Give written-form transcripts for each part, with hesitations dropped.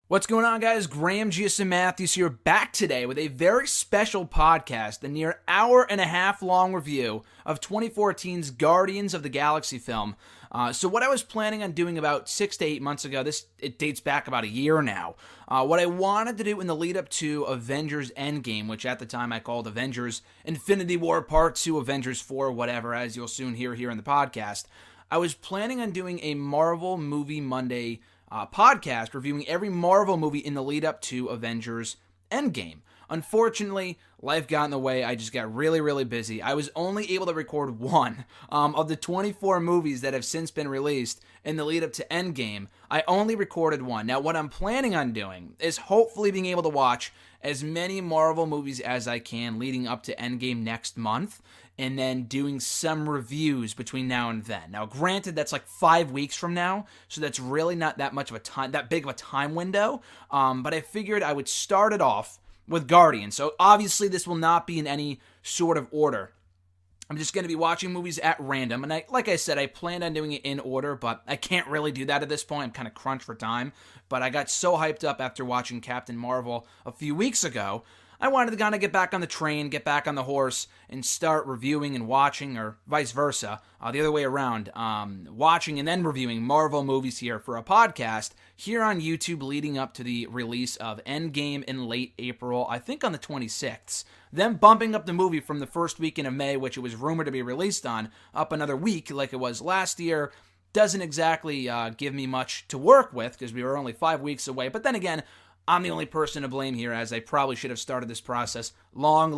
What's going on, guys? Graham, Giason Matthews here, back today with a very special podcast, a near hour-and-a-half long review of 2014's Guardians of the Galaxy film. So what I was planning on doing about 6 to 8 months ago, it dates back about a year now, what I wanted to do in the lead up to Avengers Endgame, which at the time I called Avengers Infinity War Part 2, Avengers 4, whatever, as you'll soon hear here in the podcast, I was planning on doing a Marvel Movie Monday podcast reviewing every Marvel movie in the lead up to Avengers Endgame. Unfortunately, life got in the way. I just got really busy. I was only able to record one of the 24 movies that have since been released in the lead up to Endgame. I only recorded one. Now, what I'm planning on doing is hopefully being able to watch as many Marvel movies as I can leading up to Endgame next month, and then doing some reviews between now and then. Now, granted, that's like 5 weeks from now, so that's really not that much of a time, that big of a time window. But I figured I would start it off with Guardians. So obviously, this will not be in any sort of order. I'm just going to be watching movies at random, and like I said, I planned on doing it in order, but I can't really do that at this point. I'm kind of crunched for time, but I got so hyped up after watching Captain Marvel a few weeks ago. I wanted to kind of get back on the train, get back on the horse, and start reviewing and watching, or vice versa, the other way around, watching and then reviewing Marvel movies here for a podcast here on YouTube leading up to the release of Endgame in late April, I think on the 26th. Then bumping up the movie from the first weekend of May, which it was rumored to be released on, up another week like it was last year. Doesn't exactly give me much to work with because we were only 5 weeks away, but then again, I'm the only person to blame here, as I probably should have started this process long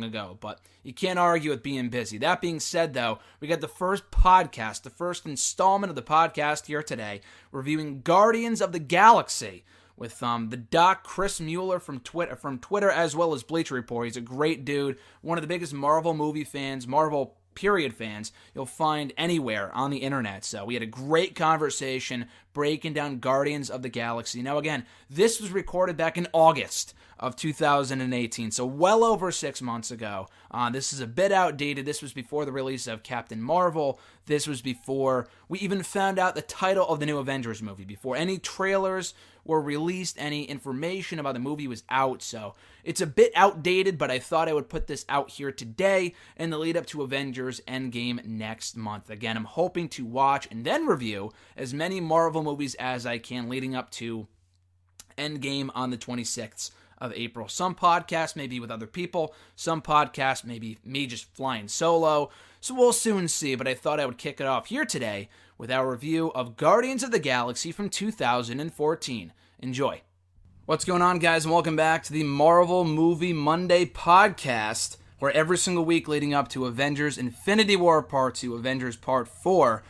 ago, but you can't argue with being busy. That being said, though, we got the first podcast, the first installment of the podcast here today, reviewing Guardians of the Galaxy with the doc Chris Mueller from Twitter, as well as Bleacher Report. He's a great dude, one of the biggest Marvel movie fans, Marvel period fans you'll find anywhere on the internet. So we had a great conversation breaking down Guardians of the Galaxy. Now again, this was recorded back in August of 2018, so well over 6 months ago. This is a bit outdated. This was before the release of Captain Marvel. This was before we even found out the title of the new Avengers movie, before any trailers were released, any information about the movie was out. So it's a bit outdated, but I thought I would put this out here today in the lead up to Avengers Endgame next month. Again, I'm hoping to watch and then review as many Marvel movies as I can leading up to Endgame on the 26th of April. Some podcasts may be with other people. Some podcasts may be me just flying solo. So we'll soon see, but I thought I would kick it off here today with our review of Guardians of the Galaxy from 2014. Enjoy. What's going on, guys, and welcome back to the Marvel Movie Monday podcast, where every single week leading up to Avengers Infinity War Part 2, Avengers Part 4,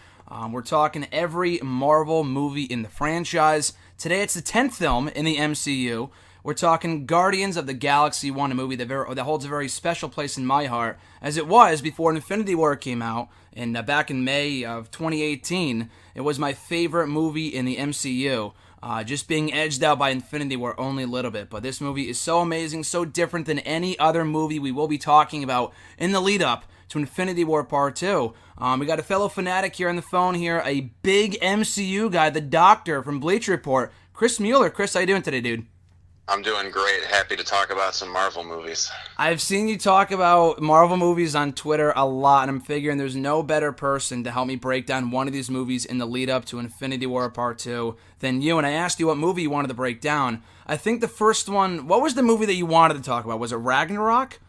we're talking every Marvel movie in the franchise. Today it's the 10th film in the MCU. We're talking Guardians of the Galaxy 1, a movie that holds a very special place in my heart, as it was before Infinity War came out, and back in May of 2018. It was my favorite movie in the MCU, just being edged out by Infinity War only a little bit. But this movie is so amazing, so different than any other movie we will be talking about in the lead-up to Infinity War Part 2. We got a fellow fanatic here on the phone here, a big MCU guy, the Doctor from Bleacher Report, Chris Mueller. Chris, how you doing today, dude? I'm doing great. Happy to talk about some Marvel movies. I've seen you talk about Marvel movies on Twitter a lot, and I'm figuring there's no better person to help me break down one of these movies in the lead up to Infinity War Part 2 than you. And I asked you what movie you wanted to break down. I think the first one, what was the movie that you wanted to talk about? Was it Ragnarok?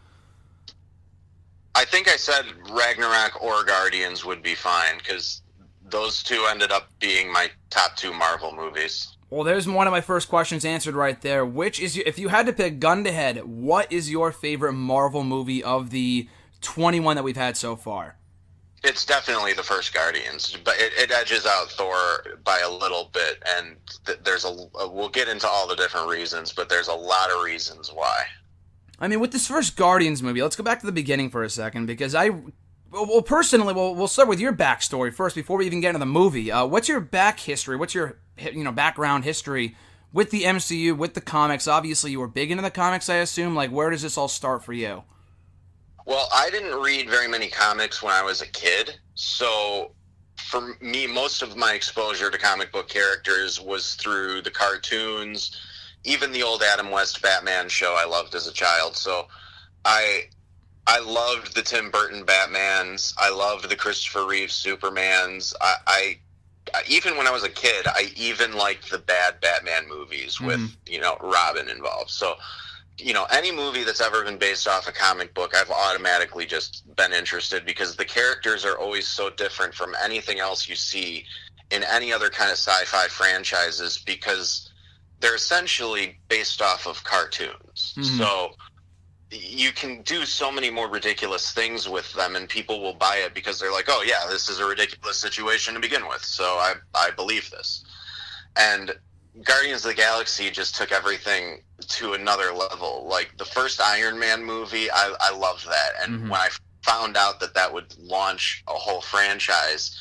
I think I said Ragnarok or Guardians would be fine, because those two ended up being my top two Marvel movies. Well, there's one of my first questions answered right there. Which is, if you had to pick gun to head, what is your favorite Marvel movie of the 21 that we've had so far? It's definitely the first Guardians, but it edges out Thor by a little bit, and there's we'll get into all the different reasons, but there's a lot of reasons why. I mean, with this first Guardians movie, let's go back to the beginning for a second, because personally, we'll start with your backstory first before we even get into the movie. What's your back history? What's your background history with the MCU, with the comics? Obviously, you were big into the comics, I assume. Like, where does this all start for you? Well, I didn't read very many comics when I was a kid, so for me, most of my exposure to comic book characters was through the cartoons, even the old Adam West Batman show I loved as a child. So I I loved the Tim Burton Batmans. I loved the Christopher Reeve Supermans. I even when I was a kid, I even liked the bad Batman movies with, Robin involved. So, any movie that's ever been based off a comic book, I've automatically just been interested because the characters are always so different from anything else you see in any other kind of sci-fi franchises because they're essentially based off of cartoons. Mm-hmm. So you can do so many more ridiculous things with them and people will buy it because they're like, oh yeah, this is a ridiculous situation to begin with, so I believe this. And Guardians of the Galaxy just took everything to another level. Like the first Iron Man movie, I loved that. And when I found out that would launch a whole franchise,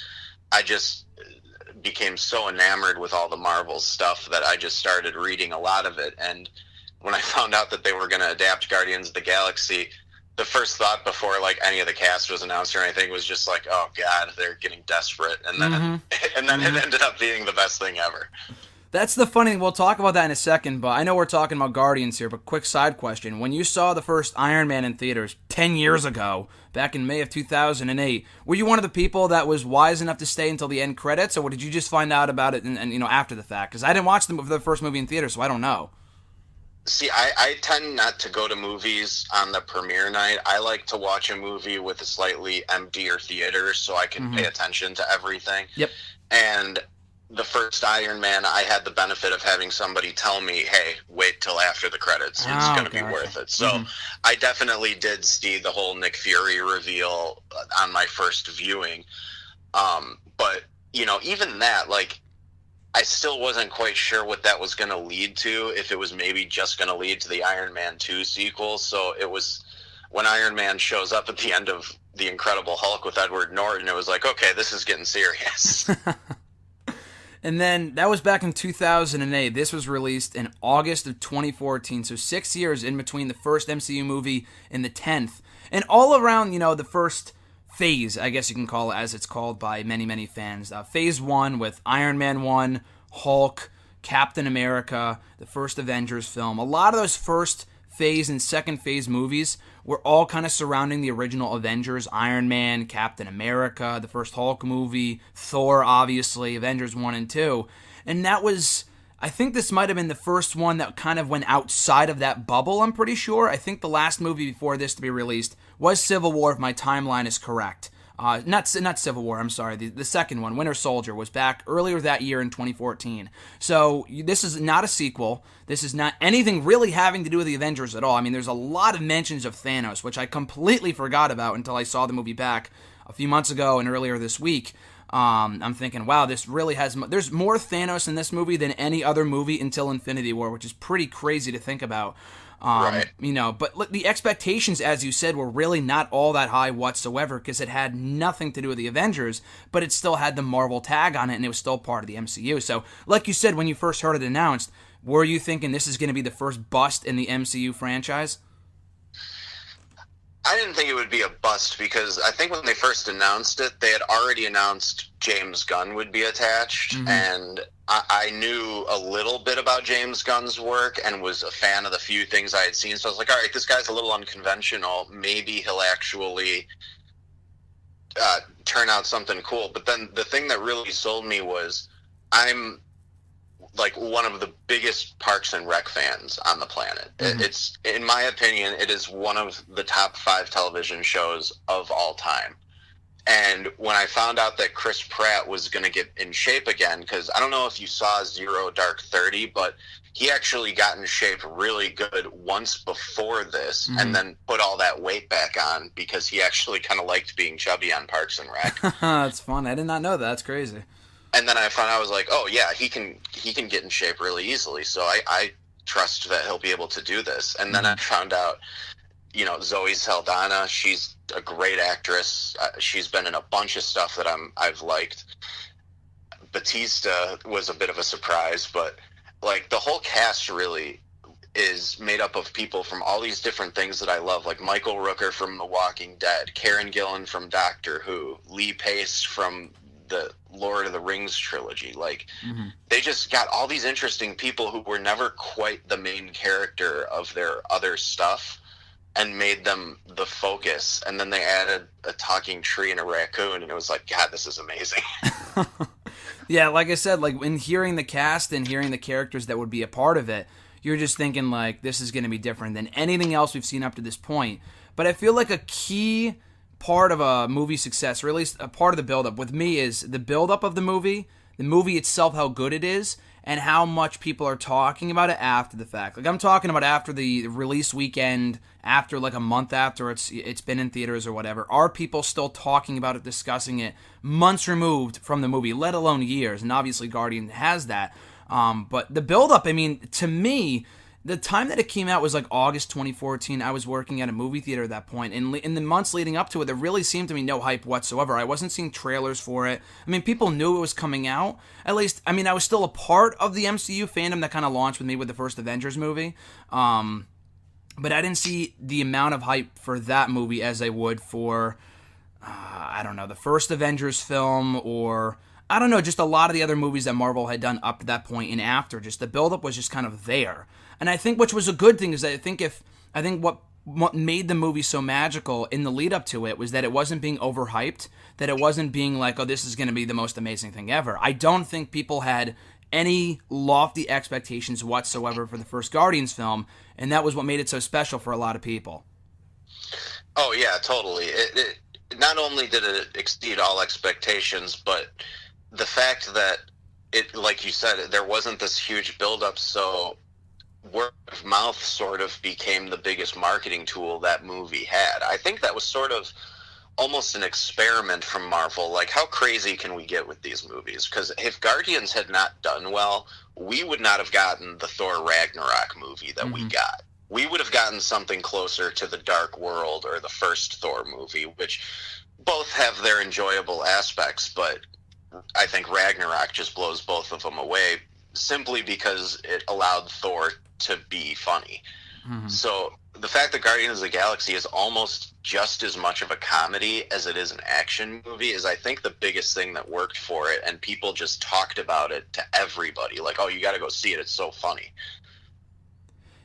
I just became so enamored with all the Marvel stuff that I just started reading a lot of it. And when I found out that they were going to adapt Guardians of the Galaxy, the first thought before like any of the cast was announced or anything was just like, oh God, they're getting desperate. And then, it ended up being the best thing ever. That's the funny thing. We'll talk about that in a second, but I know we're talking about Guardians here, but quick side question. When you saw the first Iron Man in theaters 10 years ago, back in May of 2008, were you one of the people that was wise enough to stay until the end credits, or did you just find out about it and after the fact? Because I didn't watch the first movie in theaters, so I don't know. See, I tend not to go to movies on the premiere night. I like to watch a movie with a slightly emptier theater so I can pay attention to everything. Yep. And the first Iron Man, I had the benefit of having somebody tell me, hey, wait till after the credits. It's going to be worth it. So I definitely did see the whole Nick Fury reveal on my first viewing. But, even that, like, I still wasn't quite sure what that was going to lead to, if it was maybe just going to lead to the Iron Man 2 sequel. So it was when Iron Man shows up at the end of The Incredible Hulk with Edward Norton, it was like, okay, this is getting serious. And then that was back in 2008. This was released in August of 2014, so 6 years in between the first MCU movie and the 10th. And all around, the first phase, I guess you can call it, as it's called by many, many fans. Phase 1 with Iron Man 1, Hulk, Captain America, the first Avengers film. A lot of those first phase and second phase movies were all kind of surrounding the original Avengers, Iron Man, Captain America, the first Hulk movie, Thor, obviously, Avengers 1 and 2. And that was, I think this might have been the first one that kind of went outside of that bubble, I'm pretty sure. I think the last movie before this to be released was Civil War, if my timeline is correct. Not Civil War, I'm sorry. The second one, Winter Soldier, was back earlier that year in 2014. So this is not a sequel. This is not anything really having to do with the Avengers at all. I mean, there's a lot of mentions of Thanos, which I completely forgot about until I saw the movie back a few months ago and earlier this week. I'm thinking, wow, this really there's more Thanos in this movie than any other movie until Infinity War, which is pretty crazy to think about. Right. But look, the expectations, as you said, were really not all that high whatsoever because it had nothing to do with the Avengers, but it still had the Marvel tag on it, and it was still part of the MCU. So, like you said, when you first heard it announced, were you thinking this is going to be the first bust in the MCU franchise? I didn't think it would be a bust because I think when they first announced it, they had already announced James Gunn would be attached, and I knew a little bit about James Gunn's work and was a fan of the few things I had seen. So I was like, all right, this guy's a little unconventional. Maybe he'll actually turn out something cool. But then the thing that really sold me was I'm like one of the biggest Parks and Rec fans on the planet. It's, in my opinion, it is one of the top 5 television shows of all time. And when I found out that Chris Pratt was going to get in shape again, because I don't know if you saw Zero Dark 30, but he actually got in shape really good once before this and then put all that weight back on because he actually kind of liked being chubby on Parks and Rec. That's fun. I did not know that. That's crazy. And then I found out, I was like, oh yeah, he can get in shape really easily. So I trust that he'll be able to do this. And then I found out, Zoe Saldana, she's a great actress. She's been in a bunch of stuff that I've liked. Batista was a bit of a surprise, but like the whole cast really is made up of people from all these different things that I love, like Michael Rooker from The Walking Dead, Karen Gillan from Doctor Who, Lee Pace from the Lord of the Rings trilogy. Like, Mm-hmm. they just got all these interesting people who were never quite the main character of their other stuff and made them the focus. And then they added a talking tree and a raccoon, and it was like, God, this is amazing. Yeah, like I said, like in hearing the cast and hearing the characters that would be a part of it, you're just thinking like this is going to be different than anything else we've seen up to this point. But I feel like a key part of a movie success, or at least a part of the buildup with me, is the buildup of the movie itself, how good it is, and how much people are talking about it after the fact. Like I'm talking about after the release weekend, after like a month after it's been in theaters or whatever. Are people still talking about it, discussing it, months removed from the movie, let alone years? And obviously Guardian has that. But the buildup, I mean, to me, the time that it came out was like August 2014. I was working at a movie theater at that point, and in the months leading up to it, there really seemed to be no hype whatsoever. I wasn't seeing trailers for it. I mean, people knew it was coming out. At least, I mean, I was still a part of the MCU fandom that kind of launched with me with the first Avengers movie. But I didn't see the amount of hype for that movie as I would for, I don't know, the first Avengers film, or I don't know, just a lot of the other movies that Marvel had done up to that point and after. Just the buildup was just kind of there. And I think which was a good thing is that I think what made the movie so magical in the lead up to it was that it wasn't being overhyped, that it wasn't being like, oh, this is going to be the most amazing thing ever. I don't think people had any lofty expectations whatsoever for the first Guardians film, and that was what made it so special for a lot of people. Oh, yeah, totally. It not only did it exceed all expectations, but the fact that it, like you said, there wasn't this huge buildup, so word of mouth sort of became the biggest marketing tool that movie had. I think that was sort of almost an experiment from Marvel. Like, how crazy can we get with these movies? Because if Guardians had not done well, we would not have gotten the Thor Ragnarok movie that we got. We would have gotten something closer to the Dark World or the first Thor movie, which both have their enjoyable aspects, but I think Ragnarok just blows both of them away simply because it allowed Thor to be funny. So the fact that Guardians of the Galaxy is almost just as much of a comedy as it is an action movie is, I think, the biggest thing that worked for it, and people just talked about it to everybody. Like, oh, you got to go see it. It's so funny.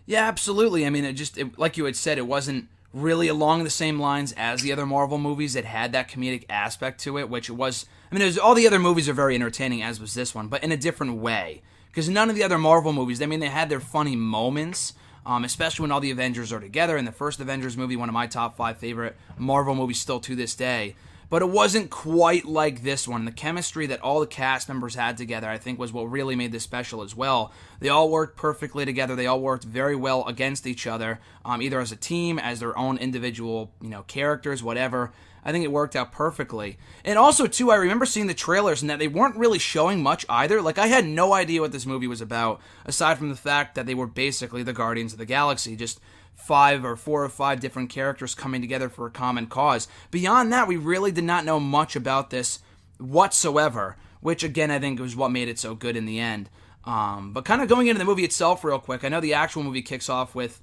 Yeah, absolutely. I mean, like you had said, it wasn't really along the same lines as the other Marvel movies. It had that comedic aspect to it, which it was. I mean, all the other movies are very entertaining, as was this one, but in a different way. Because none of the other Marvel movies, I mean, they had their funny moments, especially when all the Avengers are together. In the first Avengers movie, one of my top 5 favorite Marvel movies still to this day. But it wasn't quite like this one. The chemistry that all the cast members had together, I think, was what really made this special as well. They all worked perfectly together. They all worked very well against each other, either as a team, as their own individual, characters, whatever. I think it worked out perfectly. And also, too, I remember seeing the trailers and that they weren't really showing much either. Like, I had no idea what this movie was about, aside from the fact that they were basically the Guardians of the Galaxy, just 4 or 5 different characters coming together for a common cause. Beyond that, we really did not know much about this whatsoever, which, again, I think was what made it so good in the end. But kind of going into the movie itself real quick, I know the actual movie kicks off with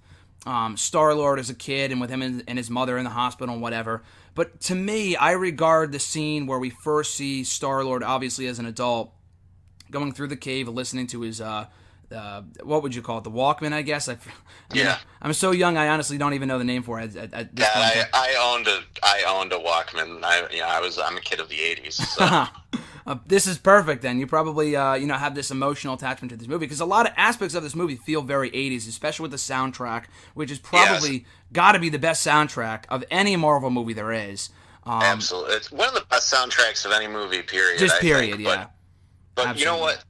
Star-Lord as a kid and with him and his mother in the hospital and whatever. But to me, I regard the scene where we first see Star-Lord, obviously as an adult, going through the cave, listening to his, what would you call it, the Walkman, I guess? I'm so young, I honestly don't even know the name for it at this point. I owned a Walkman. I'm a kid of the 80s. So. This is perfect then. You probably have this emotional attachment to this movie because a lot of aspects of this movie feel very 80s, especially with the soundtrack, which is probably got to be the best soundtrack of any Marvel movie there is. Absolutely. It's one of the best soundtracks of any movie, period. Just period, I think. Yeah. But Absolutely. You know what?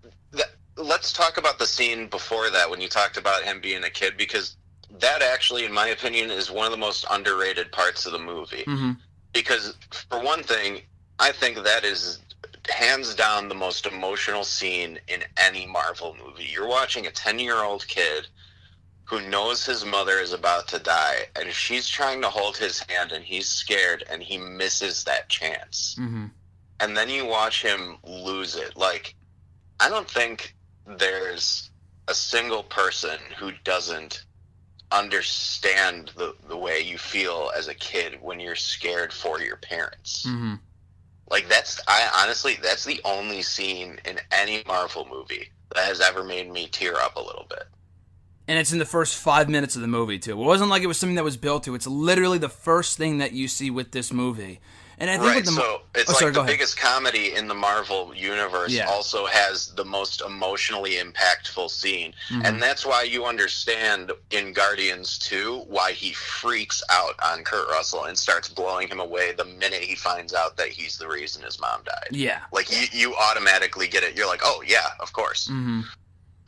Let's talk about the scene before that when you talked about him being a kid, because that actually, in my opinion, is one of the most underrated parts of the movie. Mm-hmm. Because, for one thing, I think that is hands down the most emotional scene in any Marvel movie. You're watching a 10-year-old kid who knows his mother is about to die, and she's trying to hold his hand, and he's scared, and he misses that chance. Mm-hmm. And then you watch him lose it. Like, I don't think there's a single person who doesn't understand the way you feel as a kid when you're scared for your parents. Mm-hmm. Like I honestly, that's the only scene in any Marvel movie that has ever made me tear up a little bit. And it's in the first 5 minutes of the movie, too. It wasn't like it was something that was built to. It's literally the first thing that you see with this movie. And I think with Right, the... so it's Oh, sorry, like go the ahead. biggest comedy in the Marvel universe Yeah. also has the most emotionally impactful scene. And that's why you understand in Guardians 2 why he freaks out on Kurt Russell and starts blowing him away the minute he finds out that he's the reason his mom died. Yeah. Like, you automatically get it. You're like, oh, yeah, of course.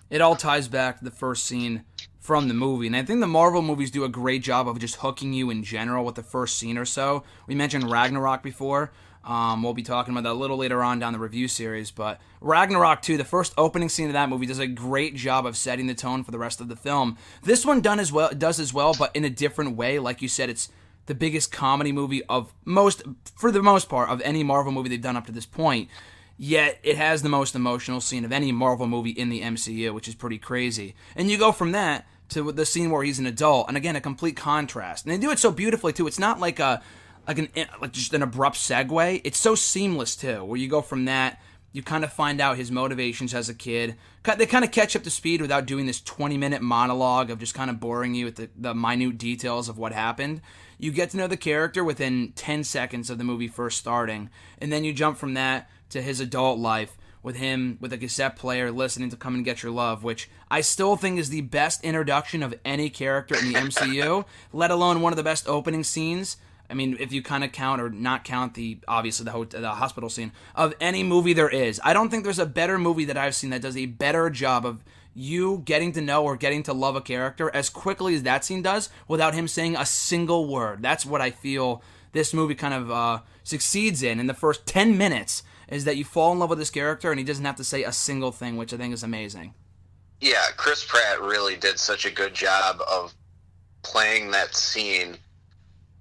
It all ties back to the first scene from the movie. And I think the Marvel movies do a great job of just hooking you in general with the first scene or so. We mentioned Ragnarok before. We'll be talking about that a little later on down the review series. But Ragnarok 2, the first opening scene of that movie, does a great job of setting the tone for the rest of the film. This one does as well, but in a different way. Like you said, it's the biggest comedy movie for the most part, of any Marvel movie they've done up to this point. Yet it has the most emotional scene of any Marvel movie in the MCU, which is pretty crazy. And you go from that to the scene where he's an adult, and again, a complete contrast. And they do it so beautifully too. It's not like just an abrupt segue. It's so seamless too, where you go from that, you kind of find out his motivations as a kid. They kind of catch up to speed without doing this 20-minute monologue of just kind of boring you with the minute details of what happened. You get to know the character within 10 seconds of the movie first starting, and then you jump from that to his adult life with him with a cassette player listening to Come and Get Your Love, which I still think is the best introduction of any character in the MCU, let alone one of the best opening scenes. I mean, if you kind of count or not count the hospital scene of any movie there is. I don't think there's a better movie that I've seen that does a better job of you getting to know or getting to love a character as quickly as that scene does without him saying a single word. That's what I feel this movie kind of succeeds in the first 10 minutes, is that you fall in love with this character and he doesn't have to say a single thing, which I think is amazing. Yeah, Chris Pratt really did such a good job of playing that scene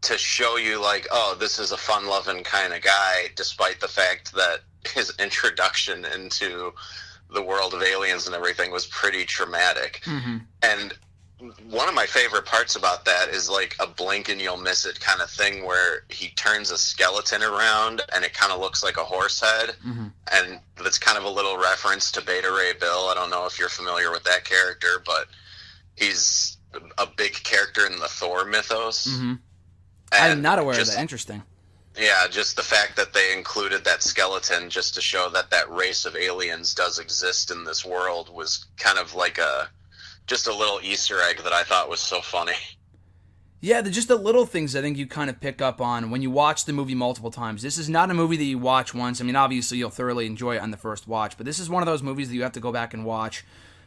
to show you, like, oh, this is a fun-loving kind of guy, despite the fact that his introduction into the world of aliens and everything was pretty traumatic. And one of my favorite parts about that is like a blink and you'll miss it kind of thing where he turns a skeleton around and it kind of looks like a horse head. And that's kind of a little reference to Beta Ray Bill. I don't know if you're familiar with that character, but he's a big character in the Thor mythos. I'm not aware of that. Interesting. Yeah, just the fact that they included that skeleton just to show that that race of aliens does exist in this world was kind of like just a little Easter egg that I thought was so funny. Yeah, just the little things I think you kind of pick up on when you watch the movie multiple times. This is not a movie that you watch once. I mean, obviously you'll thoroughly enjoy it on the first watch, but this is one of those movies that you have to go back and watch.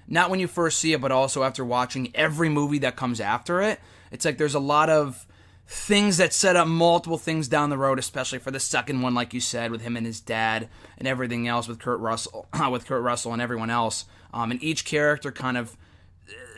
Not when you first see it, but also after watching every movie that comes after it. It's like there's a lot of things that set up multiple things down the road, especially for the second one, like you said, with him and his dad and everything else with Kurt Russell and everyone else. And each character kind of,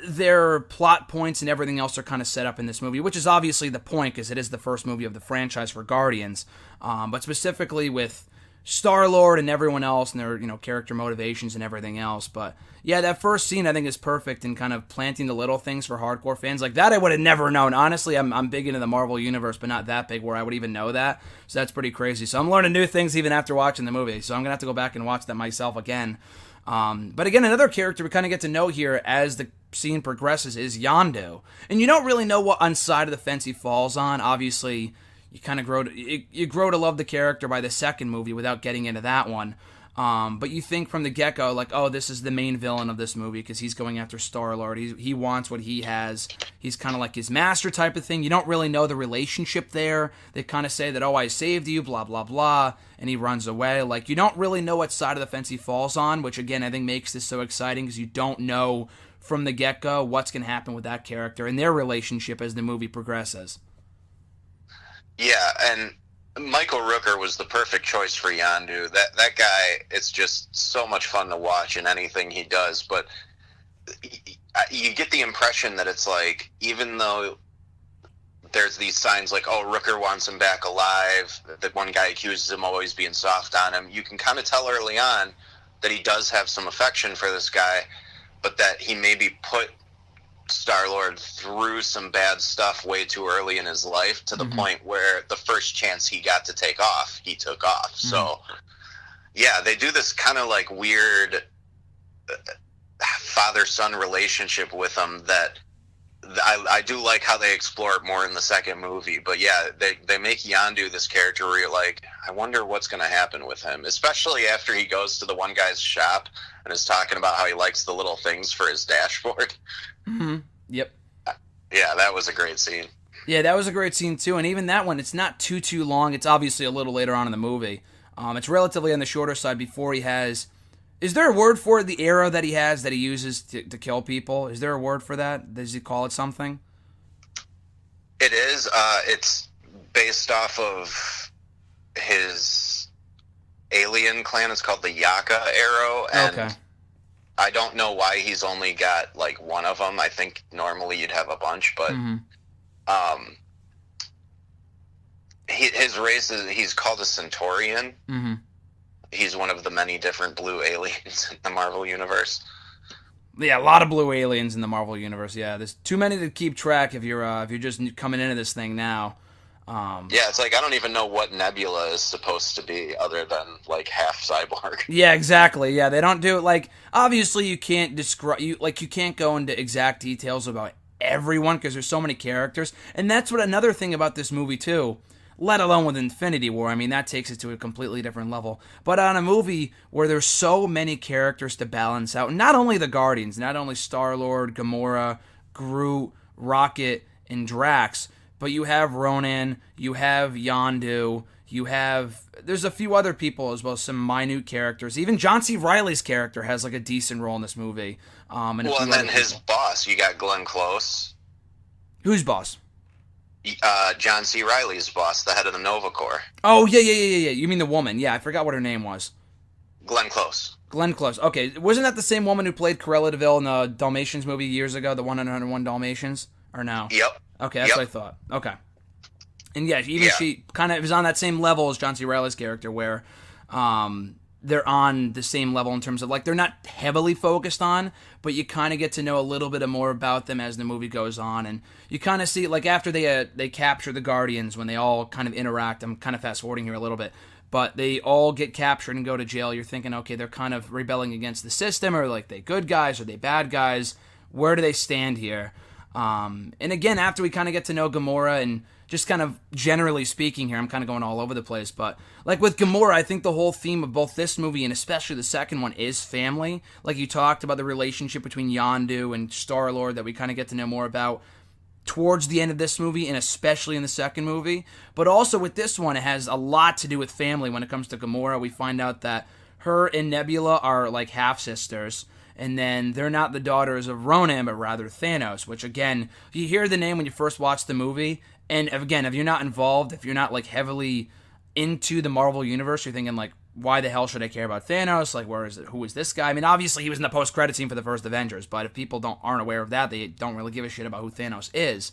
their plot points and everything else are kind of set up in this movie, which is obviously the point because it is the first movie of the franchise for Guardians. But specifically with Star-Lord and everyone else and their, character motivations and everything else. But yeah, that first scene I think is perfect in kind of planting the little things for hardcore fans. Like that I would have never known. Honestly, I'm big into the Marvel universe, but not that big where I would even know that. So that's pretty crazy. So I'm learning new things even after watching the movie. So I'm going to have to go back and watch that myself again. But again, another character we kind of get to know here as the scene progresses is Yondu. And you don't really know what side of the fence he falls on. Obviously, you kind of grow to love the character by the second movie without getting into that one. But you think from the get-go, like, oh, this is the main villain of this movie because he's going after Star-Lord. He wants what he has. He's kind of like his master type of thing. You don't really know the relationship there. They kind of say that, oh, I saved you, blah, blah, blah, and he runs away. Like, you don't really know what side of the fence he falls on, which, again, I think makes this so exciting because you don't know from the get-go what's going to happen with that character and their relationship as the movie progresses. Yeah, and Michael Rooker was the perfect choice for Yondu. That guy, it's just so much fun to watch in anything he does, but you get the impression that it's like, even though there's these signs like, oh, Rooker wants him back alive, that one guy accuses him always being soft on him, you can kind of tell early on that he does have some affection for this guy, but that he maybe put Star-Lord through some bad stuff way too early in his life, to the point where the first chance he got to take off, he took off. So, yeah, they do this kind of like weird father-son relationship with him that I do like how they explore it more in the second movie. But yeah, they make Yondu this character where you're like, I wonder what's going to happen with him, especially after he goes to the one guy's shop and is talking about how he likes the little things for his dashboard. Yep. Yeah, that was a great scene. Yeah, that was a great scene too, and even that one, it's not too long. It's obviously a little later on in the movie. It's relatively on the shorter side before he has... Is there a word for it, the arrow that he has that he uses to kill people? Is there a word for that? Does he call it something? It is. It's based off of his alien clan. It's called the Yaka arrow. And okay. I don't know why he's only got like one of them. I think normally you'd have a bunch, but his race is, he's called a Centaurian. He's one of the many different blue aliens in the Marvel Universe. Yeah, a lot of blue aliens in the Marvel Universe. Yeah, there's too many to keep track if you're just coming into this thing now. Yeah, it's like I don't even know what Nebula is supposed to be other than like half cyborg. Yeah, exactly. Yeah, they don't do it like obviously you can't describe you can't go into exact details about everyone because there's so many characters, and that's what another thing about this movie too. Let alone with Infinity War. I mean, that takes it to a completely different level. But on a movie where there's so many characters to balance out, not only the Guardians, not only Star-Lord, Gamora, Groot, Rocket, and Drax, but you have Ronan, you have Yondu, there's a few other people as well, some minute characters. Even John C. Reilly's character has like a decent role in this movie. And then his boss, you got Glenn Close. Who's boss? John C. Reilly's boss, the head of the Nova Corps. Oh, yeah. You mean the woman. Yeah, I forgot what her name was. Glenn Close. Glenn Close. Okay, wasn't that the same woman who played Cruella de Vil in the Dalmatians movie years ago, the 101 Dalmatians? Or no? Yep. Okay, that's what I thought. Okay. And yeah, she kind of was on that same level as John C. Reilly's character where they're on the same level in terms of, like, they're not heavily focused on, but you kind of get to know a little bit more about them as the movie goes on, and you kind of see, like, after they capture the Guardians, when they all kind of interact, I'm kind of fast-forwarding here a little bit, but they all get captured and go to jail, you're thinking, okay, they're kind of rebelling against the system, or, like, they good guys, or they bad guys, where do they stand here? And again, after we kind of get to know Gamora and just kind of generally speaking here, I'm kind of going all over the place, but like with Gamora, I think the whole theme of both this movie and especially the second one is family. Like you talked about the relationship between Yondu and Star-Lord that we kind of get to know more about towards the end of this movie and especially in the second movie. But also with this one, it has a lot to do with family when it comes to Gamora. We find out that her and Nebula are like half-sisters. And then they're not the daughters of Ronan, but rather Thanos, which, again, you hear the name when you first watch the movie, and again, if you're not involved, if you're not, like, heavily into the Marvel Universe, you're thinking, like, why the hell should I care about Thanos? Like, who is this guy? I mean, obviously, he was in the post-credit scene for the first Avengers, but if people aren't aware of that, they don't really give a shit about who Thanos is.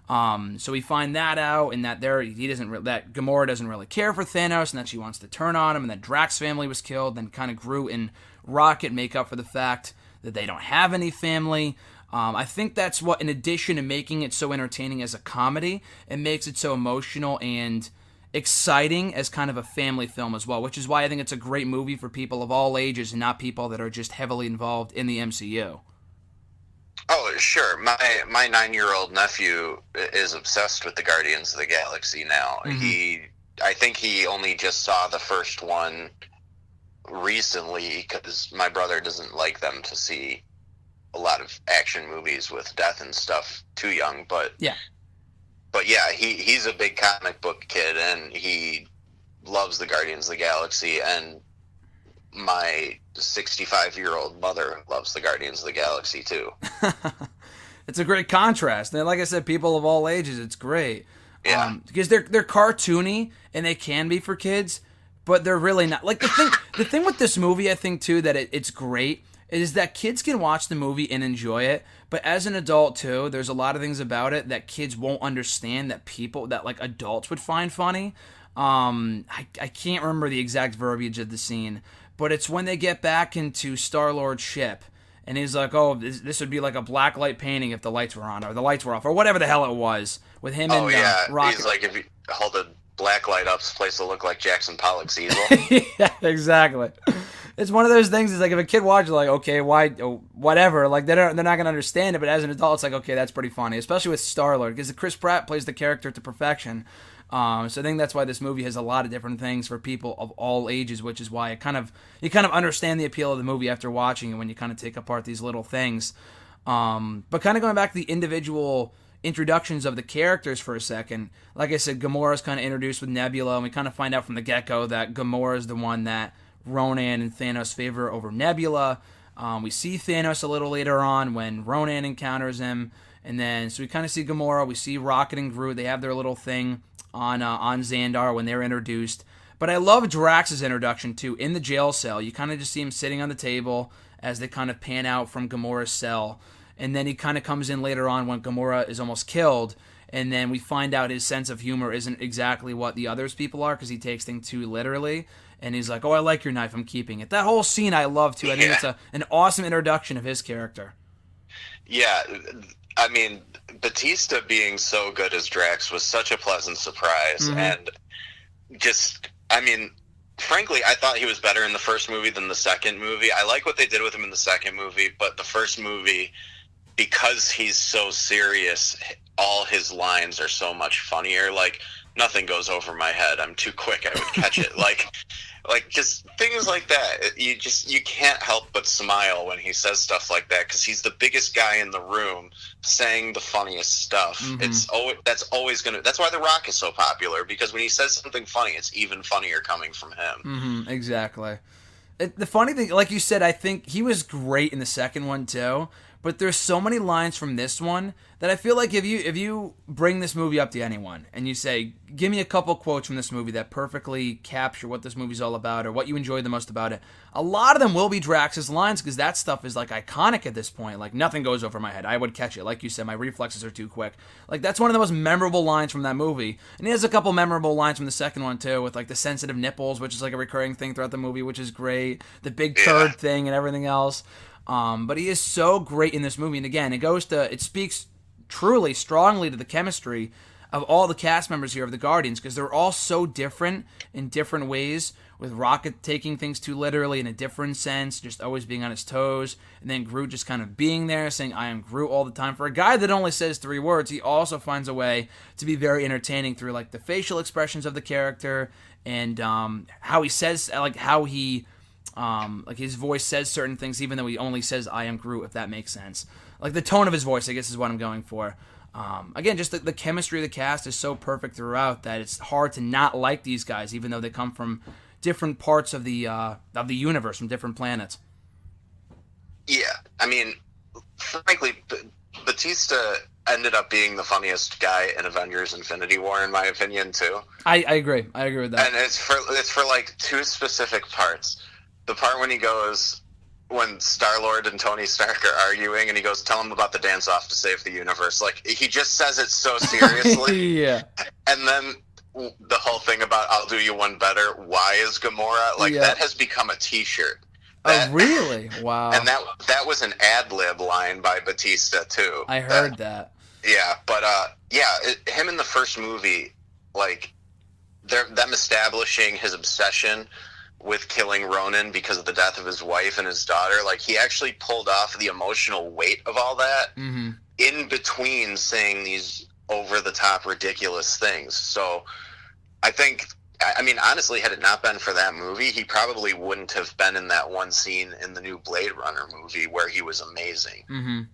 So we find that out, and that that Gamora doesn't really care for Thanos, and that she wants to turn on him, and that Drax's family was killed, then kind of Groot and Rocket make up for the fact that they don't have any family. I think that's what, in addition to making it so entertaining as a comedy, it makes it so emotional and exciting as kind of a family film as well, which is why I think it's a great movie for people of all ages and not people that are just heavily involved in the MCU. Oh, sure. My 9-year-old nephew is obsessed with the Guardians of the Galaxy now. I think he only just saw the first one recently because my brother doesn't like them to see a lot of action movies with death and stuff too young. But yeah, he's a big comic book kid and he loves the Guardians of the Galaxy, and my 65-year-old mother loves the Guardians of the Galaxy too. It's a great contrast. And like I said, people of all ages, it's great. Yeah. Because they're cartoony and they can be for kids, but they're really not. Like the thing with this movie, I think too, that it's great is that kids can watch the movie and enjoy it, but as an adult too, there's a lot of things about it that kids won't understand that like adults would find funny. I can't remember the exact verbiage of the scene, but it's when they get back into Star-Lord's ship And he's like, oh, this would be like a black light painting if the lights were on, or the lights were off, or whatever the hell it was, with him and Rocket. He's like, if you hold a black light up, this place will look like Jackson Pollock's easel. Yeah, exactly. It's one of those things. It's like if a kid watches, like, okay, why, whatever. Like they're not gonna understand it, but as an adult, it's like, okay, that's pretty funny, especially with Star-Lord, because Chris Pratt plays the character to perfection. So I think that's why this movie has a lot of different things for people of all ages, which is why you kind of understand the appeal of the movie after watching it when you kind of take apart these little things. But kind of going back to the individual introductions of the characters for a second, like I said, Gamora's kind of introduced with Nebula, and we kind of find out from the get-go that Gamora is the one that Ronan and Thanos favor over Nebula. We see Thanos a little later on when Ronan encounters him, and then so we kind of see Gamora, we see Rocket and Groot, they have their little thing on Xandar when they're introduced. But I love Drax's introduction too. In the jail cell, you kind of just see him sitting on the table as they kind of pan out from Gamora's cell, and then he kind of comes in later on when Gamora is almost killed, and then we find out his sense of humor isn't exactly what the others people are, because he takes things too literally, and he's like, oh, I like your knife, I'm keeping it. That whole scene I love too. I think it's an awesome introduction of his character. Yeah, I mean, Batista being so good as Drax was such a pleasant surprise, and just, I mean, frankly, I thought he was better in the first movie than the second movie. I like what they did with him in the second movie, but the first movie, because he's so serious, all his lines are so much funnier. Like, nothing goes over my head. I'm too quick. I would catch it. Like just things like that. You can't help but smile when he says stuff like that, because he's the biggest guy in the room saying the funniest stuff. That's why The Rock is so popular, because when he says something funny, it's even funnier coming from him. Exactly. The funny thing, like you said, I think he was great in the second one too. But there's so many lines from this one that I feel like if you bring this movie up to anyone and you say, give me a couple quotes from this movie that perfectly capture what this movie's all about or what you enjoyed the most about it, a lot of them will be Drax's lines, because that stuff is like iconic at this point. Like, nothing goes over my head. I would catch it. Like you said, my reflexes are too quick. Like, that's one of the most memorable lines from that movie. And he has a couple memorable lines from the second one too, with like the sensitive nipples, which is like a recurring thing throughout the movie, which is great. The big turd thing and everything else. But he is so great in this movie, and again, it speaks truly strongly to the chemistry of all the cast members here of the Guardians, because they're all so different in different ways, with Rocket taking things too literally in a different sense, just always being on his toes, and then Groot just kind of being there, saying, I am Groot all the time. For a guy that only says 3 words, he also finds a way to be very entertaining through like the facial expressions of the character, and how he says, like his voice says certain things even though he only says I am Groot, if that makes sense. Like the tone of his voice, I guess, is what I'm going for. Again, just the chemistry of the cast is so perfect throughout that it's hard to not like these guys, even though they come from different parts of the universe, from different planets. Yeah, I mean, frankly, Batista ended up being the funniest guy in Avengers Infinity War, in my opinion, too. I agree with that. And it's for like 2 specific parts. The part when Star-Lord and Tony Stark are arguing, and he goes, tell him about the dance-off to save the universe. Like, he just says it so seriously. Yeah. And then the whole thing about I'll do you one better, why is Gamora? Like, that has become a t-shirt. Oh, really? Wow. And that was an ad-lib line by Batista, too. I heard that. Yeah, but, him in the first movie, like, them establishing his obsession with killing Ronan because of the death of his wife and his daughter, like, he actually pulled off the emotional weight of all that in between saying these over-the-top ridiculous things. So I think, I mean, honestly, had it not been for that movie, he probably wouldn't have been in that one scene in the new Blade Runner movie where he was amazing.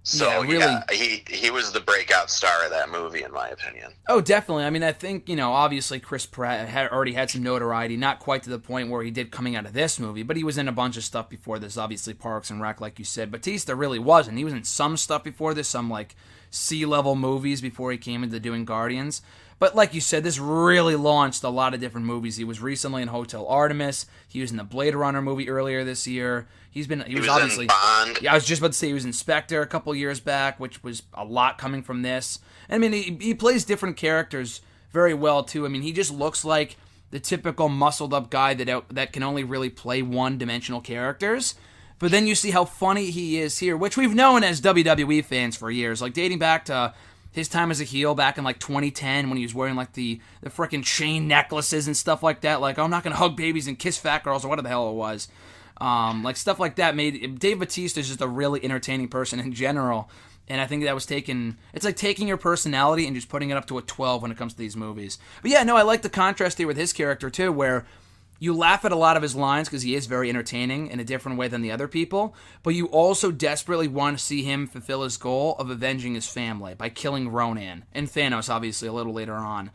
So, really, he was the breakout star of that movie, in my opinion. Oh, definitely. I mean, I think, obviously Chris Pratt already had some notoriety, not quite to the point where he did coming out of this movie, but he was in a bunch of stuff before this, obviously Parks and Rec, like you said. Batista really wasn't. He was in some stuff before this, some, like, C-level movies before he came into doing Guardians. But like you said, this really launched a lot of different movies. He was recently in Hotel Artemis. He was in the Blade Runner movie earlier this year. He was obviously in Bond. Yeah, I was just about to say he was in Spectre a couple years back, which was a lot coming from this. And I mean, he plays different characters very well too. I mean, he just looks like the typical muscled up guy that can only really play one-dimensional characters. But then you see how funny he is here, which we've known as WWE fans for years, like dating back to his time as a heel back in like 2010 when he was wearing like the freaking chain necklaces and stuff like that. Like, oh, I'm not going to hug babies and kiss fat girls or whatever the hell it was. Like stuff like that made Dave Bautista is just a really entertaining person in general. And I think that was it's like taking your personality and just putting it up to a 12 when it comes to these movies. But yeah, no, I like the contrast here with his character too, where you laugh at a lot of his lines because he is very entertaining in a different way than the other people, but you also desperately want to see him fulfill his goal of avenging his family by killing Ronan and Thanos, obviously, a little later on.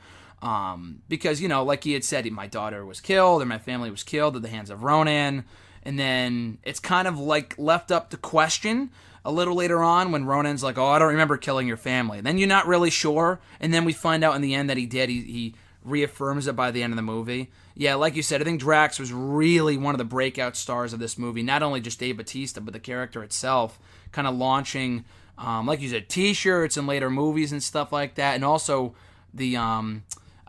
Because, you know, like he had said, my daughter was killed or my family was killed at the hands of Ronan. And then it's kind of like left up to question a little later on when Ronan's like, oh, I don't remember killing your family. And then you're not really sure. And then we find out in the end that he did. He reaffirms it by the end of the movie. Yeah, like you said, I think Drax was really one of the breakout stars of this movie. Not only just Dave Bautista, but the character itself, kind of launching, like you said, T-shirts and later movies and stuff like that. And also the,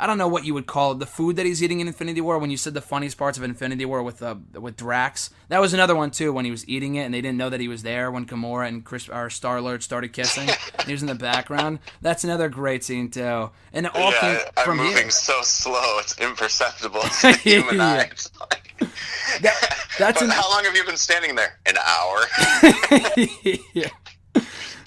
I don't know what you would call it, the food that he's eating in Infinity War. When you said the funniest parts of Infinity War with Drax, that was another one too. When he was eating it and they didn't know that he was there. When Gamora and Star-Lord started kissing, he was in the background. That's another great scene too. And it all came from I'm moving so slow; it's imperceptible to the human eye. It's like, how long have you been standing there? An hour. Yeah.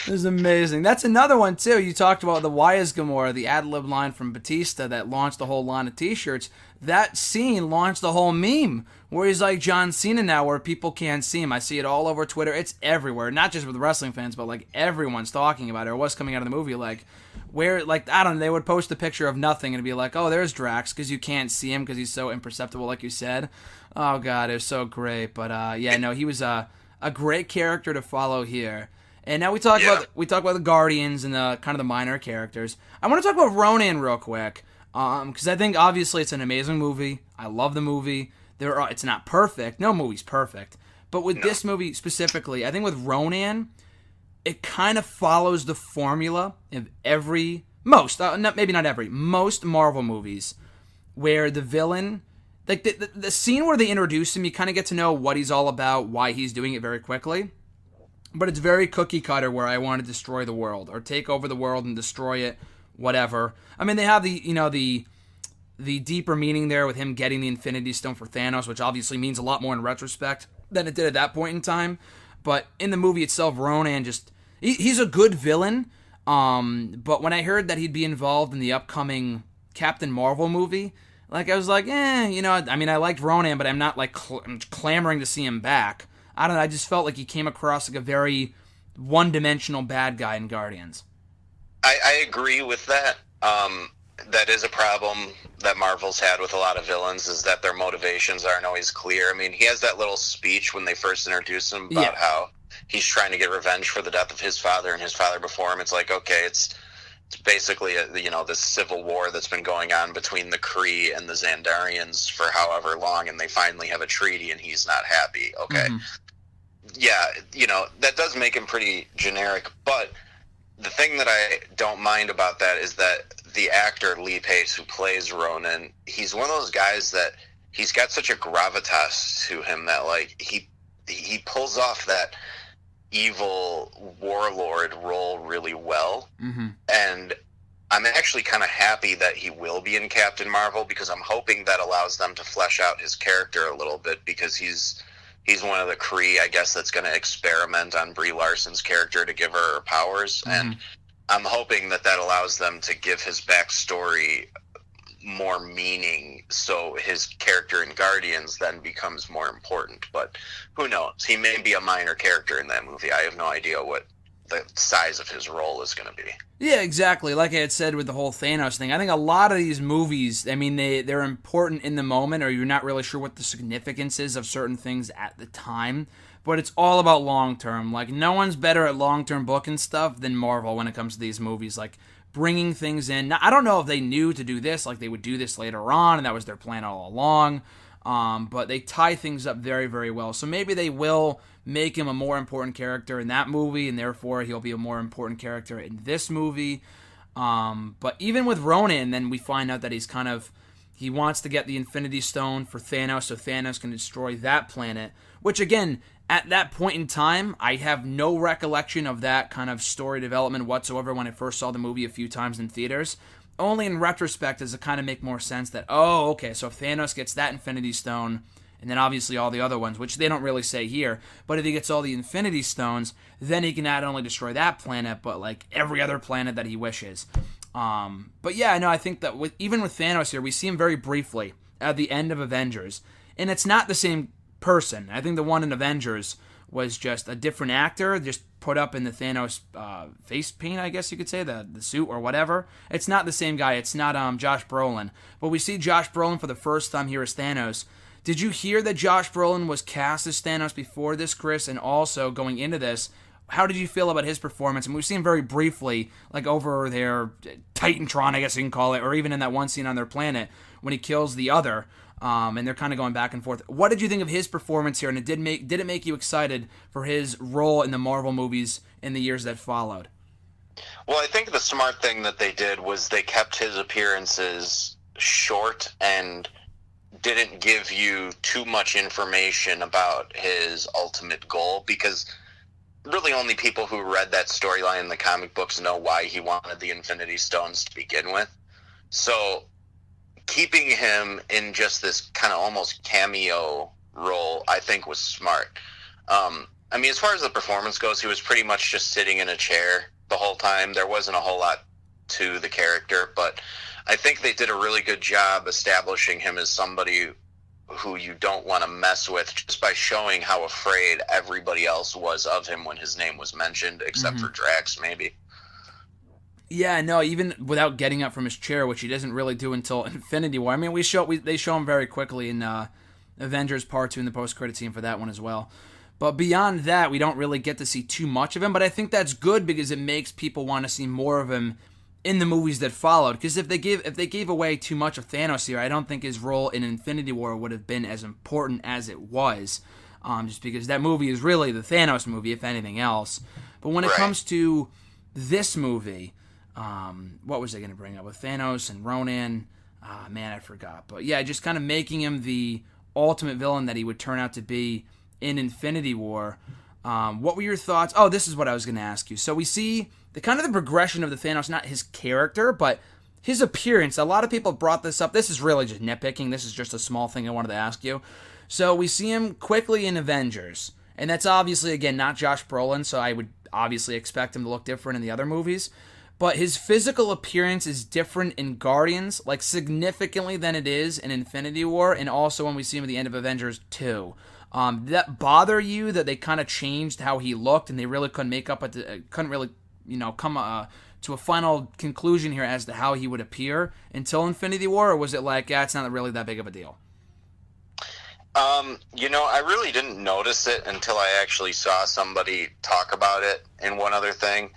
This is amazing. That's another one, too. You talked about the Why is Gamora, the ad-lib line from Batista that launched the whole line of T-shirts. That scene launched the whole meme where he's like John Cena now where people can't see him. I see it all over Twitter. It's everywhere. Not just with wrestling fans, but like everyone's talking about it or what's coming out of the movie. Like, where, like, I don't know, they would post a picture of nothing and be like, oh, there's Drax because you can't see him because he's so imperceptible, like you said. Oh, God, it was so great. But, yeah, no, he was a great character to follow here. And now we talk about the Guardians and the kind of the minor characters. I want to talk about Ronan real quick, because I think obviously it's an amazing movie. I love the movie. It's not perfect. No movie's perfect, but with this movie specifically, I think with Ronan, it kind of follows the formula of most Marvel movies, where the villain, like the scene where they introduce him, you kind of get to know what he's all about, why he's doing it very quickly. But it's very cookie cutter where I want to destroy the world or take over the world and destroy it, whatever. I mean, they have the deeper meaning there with him getting the Infinity Stone for Thanos, which obviously means a lot more in retrospect than it did at that point in time. But in the movie itself, Ronan he's a good villain. But when I heard that he'd be involved in the upcoming Captain Marvel movie, like I was like, I mean, I liked Ronan, but I'm not like clamoring to see him back. I don't know, I just felt like he came across like a very one-dimensional bad guy in Guardians. I agree with that. That is a problem that Marvel's had with a lot of villains, is that their motivations aren't always clear. I mean, he has that little speech when they first introduce him about how he's trying to get revenge for the death of his father and his father before him. It's like, okay, it's basically this civil war that's been going on between the Kree and the Xandarians for however long, and they finally have a treaty and he's not happy. Okay. Mm-hmm. Yeah, that does make him pretty generic, but the thing that I don't mind about that is that the actor Lee Pace, who plays Ronan, he's one of those guys that he's got such a gravitas to him that like he pulls off that evil warlord role really well. Mm-hmm. And I'm actually kind of happy that he will be in Captain Marvel, because I'm hoping that allows them to flesh out his character a little bit, because he's one of the Kree, I guess, that's going to experiment on Brie Larson's character to give her powers. Mm-hmm. And I'm hoping that allows them to give his backstory more meaning, so his character in Guardians then becomes more important. But who knows? He may be a minor character in that movie. I have no idea what the size of his role is going to be. Yeah, exactly. Like I had said with the whole Thanos thing, I think a lot of these movies, I mean, they're important in the moment, or you're not really sure what the significance is of certain things at the time, but it's all about long-term. Like, no one's better at long-term booking stuff than Marvel when it comes to these movies, like bringing things in. Now, I don't know if they knew to do this, like they would do this later on, and that was their plan all along, but they tie things up very, very well. So maybe they will make him a more important character in that movie, and therefore he'll be a more important character in this movie. But even with Ronan, then we find out that he's He wants to get the Infinity Stone for Thanos so Thanos can destroy that planet, which again, at that point in time, I have no recollection of that kind of story development whatsoever when I first saw the movie a few times in theaters. Only in retrospect does it kind of make more sense that, oh, okay, so if Thanos gets that Infinity Stone, and then obviously all the other ones, which they don't really say here, but if he gets all the Infinity Stones, then he can not only destroy that planet, but like every other planet that he wishes. But yeah, no, I think that even with Thanos here, we see him very briefly at the end of Avengers, and it's not the same person. I think the one in Avengers was just a different actor, just put up in the Thanos face paint, I guess you could say, the suit or whatever. It's not the same guy. It's not Josh Brolin. But we see Josh Brolin for the first time here as Thanos. Did you hear that Josh Brolin was cast as Thanos before this, Chris? And also, going into this, how did you feel about his performance? And we've seen him very briefly, like over their Titantron, I guess you can call it, or even in that one scene on their planet when he kills the other. And they're kind of going back and forth. What did you think of his performance here? And did it make you excited for his role in the Marvel movies in the years that followed? Well, I think the smart thing that they did was they kept his appearances short and didn't give you too much information about his ultimate goal, because really only people who read that storyline in the comic books know why he wanted the Infinity Stones to begin with. So keeping him in just this kind of almost cameo role, I think, was smart. I mean, as far as the performance goes, he was pretty much just sitting in a chair the whole time. There wasn't a whole lot to the character, but I think they did a really good job establishing him as somebody who you don't want to mess with, just by showing how afraid everybody else was of him when his name was mentioned, except for Drax, maybe. Yeah, no, even without getting up from his chair, which he doesn't really do until Infinity War. I mean, they show him very quickly in Avengers Part 2 in the post-credit scene for that one as well. But beyond that, we don't really get to see too much of him, but I think that's good because it makes people want to see more of him in the movies that followed. Because if they gave away too much of Thanos here, I don't think his role in Infinity War would have been as important as it was. Just because that movie is really the Thanos movie, if anything else. But when it comes to this movie, what was I going to bring up with Thanos and Ronan? Man, I forgot. But yeah, just kind of making him the ultimate villain that he would turn out to be in Infinity War. What were your thoughts? Oh, this is what I was going to ask you. So we see the kind of the progression of the Thanos, not his character, but his appearance. A lot of people brought this up. This is really just nitpicking. This is just a small thing I wanted to ask you. So we see him quickly in Avengers, and that's obviously, again, not Josh Brolin, so I would obviously expect him to look different in the other movies. But his physical appearance is different in Guardians, like significantly than it is in Infinity War, and also when we see him at the end of Avengers 2. Did that bother you that they kind of changed how he looked, and they really couldn't make up, couldn't really, come to a final conclusion here as to how he would appear until Infinity War, or was it like, it's not really that big of a deal? I really didn't notice it until I actually saw somebody talk about it in one other thing.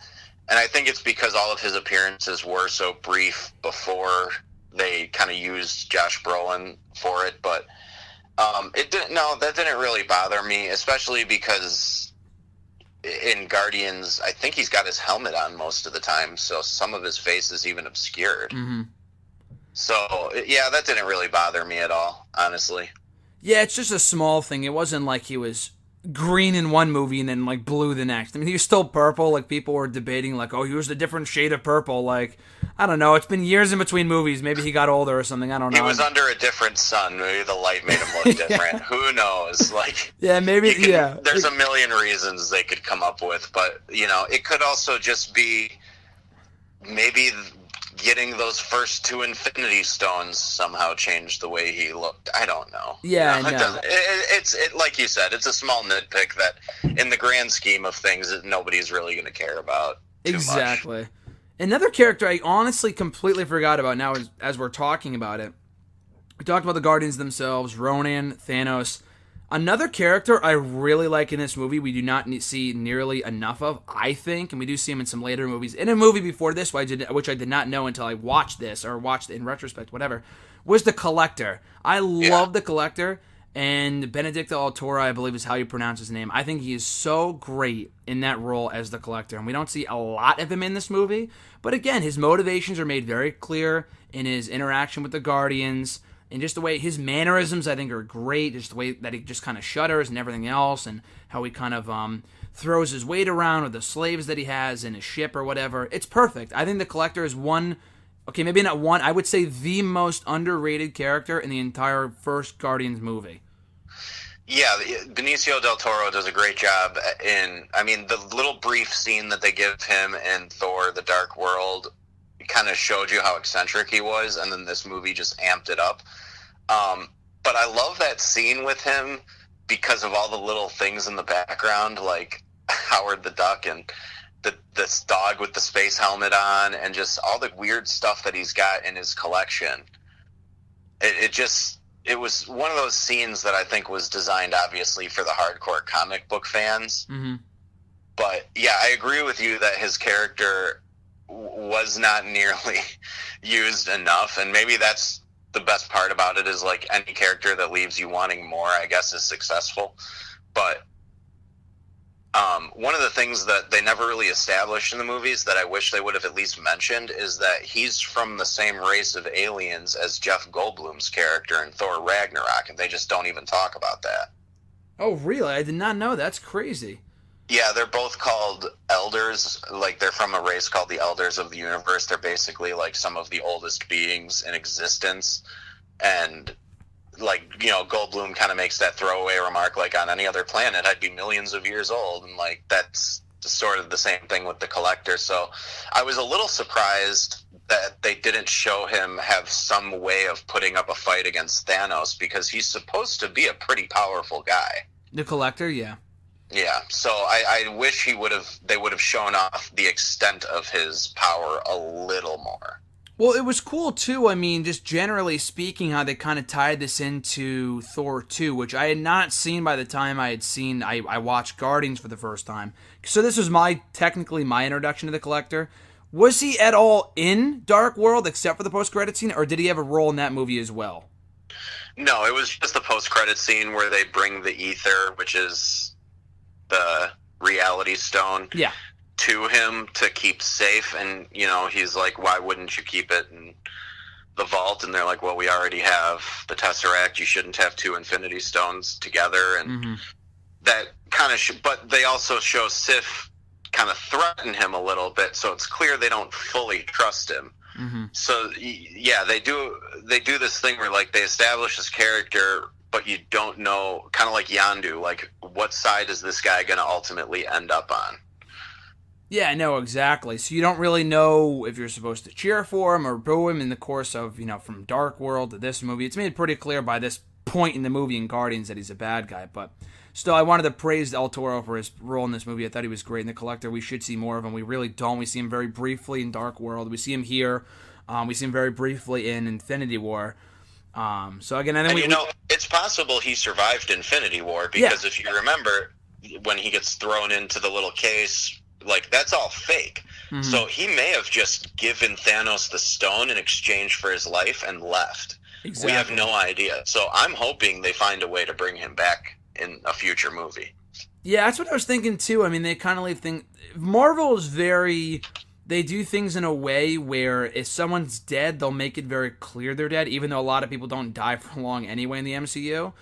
And I think it's because all of his appearances were so brief before they kind of used Josh Brolin for it. But that didn't really bother me, especially because in Guardians, I think he's got his helmet on most of the time, so some of his face is even obscured. Mm-hmm. So, yeah, that didn't really bother me at all, honestly. Yeah, it's just a small thing. It wasn't like he was green in one movie and then like blue the next. I mean, he was still purple. Like, people were debating like, oh, he was a different shade of purple. Like, I don't know. It's been years in between movies. Maybe he got older or something. I don't know. He was under a different sun. Maybe the light made him look different. Who knows? Like, yeah, maybe. There's a million reasons they could come up with, but it could also just be maybe getting those first 2 Infinity Stones somehow changed the way he looked. I don't know. Yeah, I know. It's like you said, it's a small nitpick that in the grand scheme of things nobody's really going to care about too exactly much. Another character I honestly completely forgot about now as we're talking about it. We talked about the Guardians themselves, Ronan, Thanos. Another character I really like in this movie we do not see nearly enough of, I think, and we do see him in some later movies. In a movie before this, which I did not know until I watched this, or watched it in retrospect, whatever, was the Collector. I love the Collector, and Benedicto Del Toro, I believe is how you pronounce his name. I think he is so great in that role as the Collector, and we don't see a lot of him in this movie, but again, his motivations are made very clear in his interaction with the Guardians. and just the way his mannerisms, I think, are great. Just the way that he just kind of shudders and everything else, and how he kind of throws his weight around with the slaves that he has in his ship or whatever. It's perfect. I think the Collector is maybe not one, I would say the most underrated character in the entire first Guardians movie. Yeah, Benicio del Toro does a great job the little brief scene that they give him in Thor: The Dark World kind of showed you how eccentric he was, and then this movie just amped it up. But I love that scene with him because of all the little things in the background, like Howard the Duck and this dog with the space helmet on, and just all the weird stuff that he's got in his collection. It was one of those scenes that I think was designed, obviously, for the hardcore comic book fans. Mm-hmm. But, yeah, I agree with you that his character was not nearly used enough. And maybe that's the best part about it, is, like, any character that leaves you wanting more, I guess, is successful. But one of the things that they never really established in the movies that I wish they would have at least mentioned is that he's from the same race of aliens as Jeff Goldblum's character in Thor Ragnarok, and they just don't even talk about that. Oh, really? I did not know. That's crazy. Yeah, they're both called Elders. Like, they're from a race called the Elders of the Universe. They're basically, like, some of the oldest beings in existence. And, like, you know, Goldblum kind of makes that throwaway remark, like, on any other planet, I'd be millions of years old. And, like, that's sort of the same thing with the Collector. So I was a little surprised that they didn't show him have some way of putting up a fight against Thanos, because he's supposed to be a pretty powerful guy. The Collector, yeah. Yeah, so I wish they would have shown off the extent of his power a little more. Well, it was cool, too, I mean, just generally speaking, how they kind of tied this into Thor 2, which I had not seen by the time I watched Guardians for the first time. So this was technically my introduction to the Collector. Was he at all in Dark World, except for the post-credit scene, or did he have a role in that movie as well? No, it was just the post-credit scene where they bring the ether, which is the reality stone. Yeah. To him to keep safe, and you know, he's like, why wouldn't you keep it in the vault? And they're like, well, we already have the Tesseract, you shouldn't have two Infinity Stones together. And that kind of but they also show Sif kind of threaten him a little bit, so it's clear they don't fully trust him. So yeah, they do this thing where, like, they establish this character, but you don't know, kind of like Yondu, like, what side is this guy going to ultimately end up on? Yeah, no, exactly. So you don't really know if you're supposed to cheer for him or boo him in the course of, you know, from Dark World to this movie. It's made pretty clear by this point in the movie in Guardians that he's a bad guy. But still, I wanted to praise Del Toro for his role in this movie. I thought he was great in The Collector. We should see more of him. We really don't. We see him very briefly in Dark World. We see him here. We see him very briefly in Infinity War. So again, I think it's possible he survived Infinity War, because if you remember, when he gets thrown into the little case, like, that's all fake. So he may have just given Thanos the stone in exchange for his life and left. Exactly. We have no idea. So I'm hoping they find a way to bring him back in a future movie. Yeah, that's what I was thinking too. I mean, they kind of leave things. Marvel is they do things in a way where if someone's dead, they'll make it very clear they're dead, even though a lot of people don't die for long anyway in the MCU.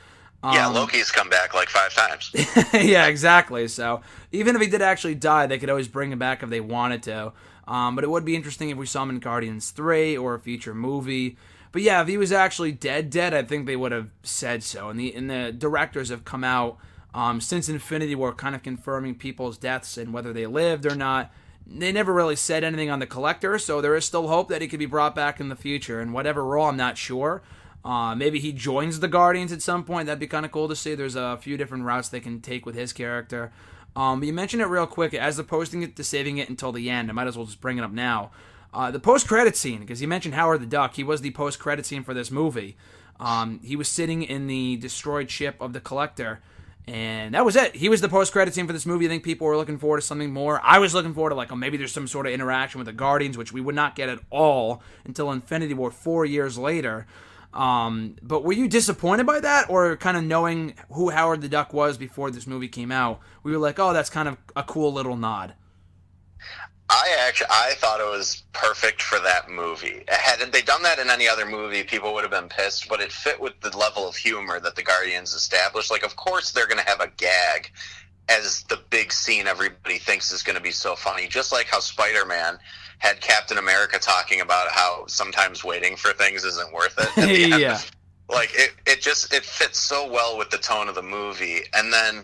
Yeah, Loki's come back like 5 times. Yeah, exactly. So even if he did actually die, they could always bring him back if they wanted to. But it would be interesting if we saw him in Guardians 3 or a future movie. But yeah, if he was actually dead, I think they would have said so. And the directors have come out since Infinity War, kind of confirming people's deaths and whether they lived or not. They never really said anything on the Collector, so there is still hope that he could be brought back in the future. In whatever role, I'm not sure. Maybe he joins the Guardians at some point. That'd be kind of cool to see. There's a few different routes they can take with his character. But you mentioned it real quick. As opposed to saving it until the end, I might as well just bring it up now. The post-credit scene, because you mentioned Howard the Duck. He was the post-credit scene for this movie. He was sitting in the destroyed ship of the Collector, and that was it. He was the post-credit scene for this movie. I think people were looking forward to something more. I was looking forward to, like, maybe there's some sort of interaction with the Guardians, which we would not get at all until Infinity War 4 years later. But were you disappointed by that, or kind of knowing who Howard the Duck was before this movie came out, we were like, oh, that's kind of a cool little nod? I thought it was perfect for that movie. Had they done that in any other movie, people would have been pissed, but it fit with the level of humor that the Guardians established. Like, of course they're going to have a gag as the big scene everybody thinks is going to be so funny. Just like how Spider-Man had Captain America talking about how sometimes waiting for things isn't worth it at the Yeah. end. Like, it fits so well with the tone of the movie. And then,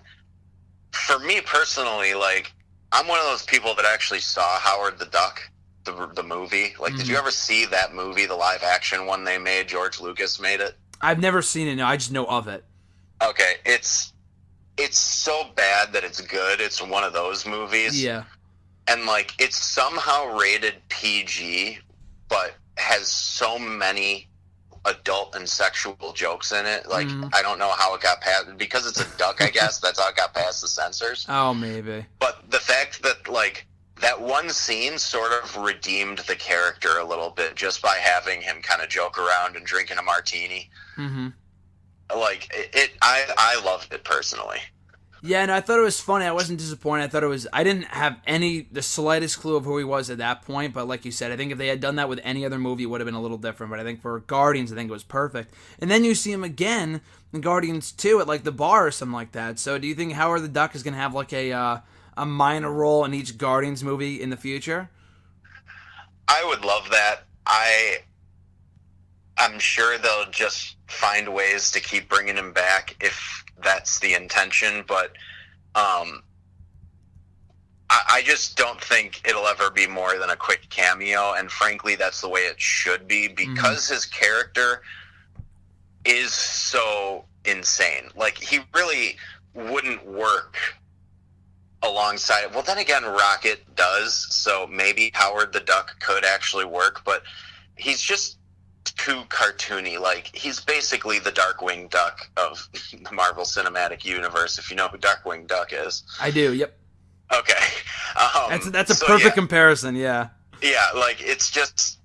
for me personally, like, I'm one of those people that actually saw Howard the Duck, the movie. Like, did you ever see that movie, the live action one they made? George Lucas made it. I've never seen it. No, I just know of it. Okay, it's so bad that it's good. It's one of those movies. Yeah. And, like, it's somehow rated PG, but has so many adult and sexual jokes in it. Like, I don't know how it got past, because it's a duck, I guess. That's how it got past the censors. Oh, maybe. But the fact that, like, that one scene sort of redeemed the character a little bit just by having him kind of joke around and drinking a martini. Mm-hmm. Like, I loved it personally. Yeah, and I thought it was funny. I wasn't disappointed. I didn't have the slightest clue of who he was at that point, but like you said, I think if they had done that with any other movie, it would have been a little different, but I think for Guardians, I think it was perfect. And then you see him again in Guardians 2 at, like, the bar or something like that. So do you think Howard the Duck is going to have, like, a minor role in each Guardians movie in the future? I would love that. I'm sure they'll just find ways to keep bringing him back if that's the intention, but I just don't think it'll ever be more than a quick cameo, and frankly, that's the way it should be, because his character is so insane. Like, he really wouldn't work alongside it. Well, then again, Rocket does, so maybe Howard the Duck could actually work, but he's just too cartoony. Like, he's basically the Darkwing Duck of the Marvel Cinematic Universe, if you know who Darkwing Duck is. I do, yep. Okay. That's a perfect comparison, yeah. Yeah, like, it's just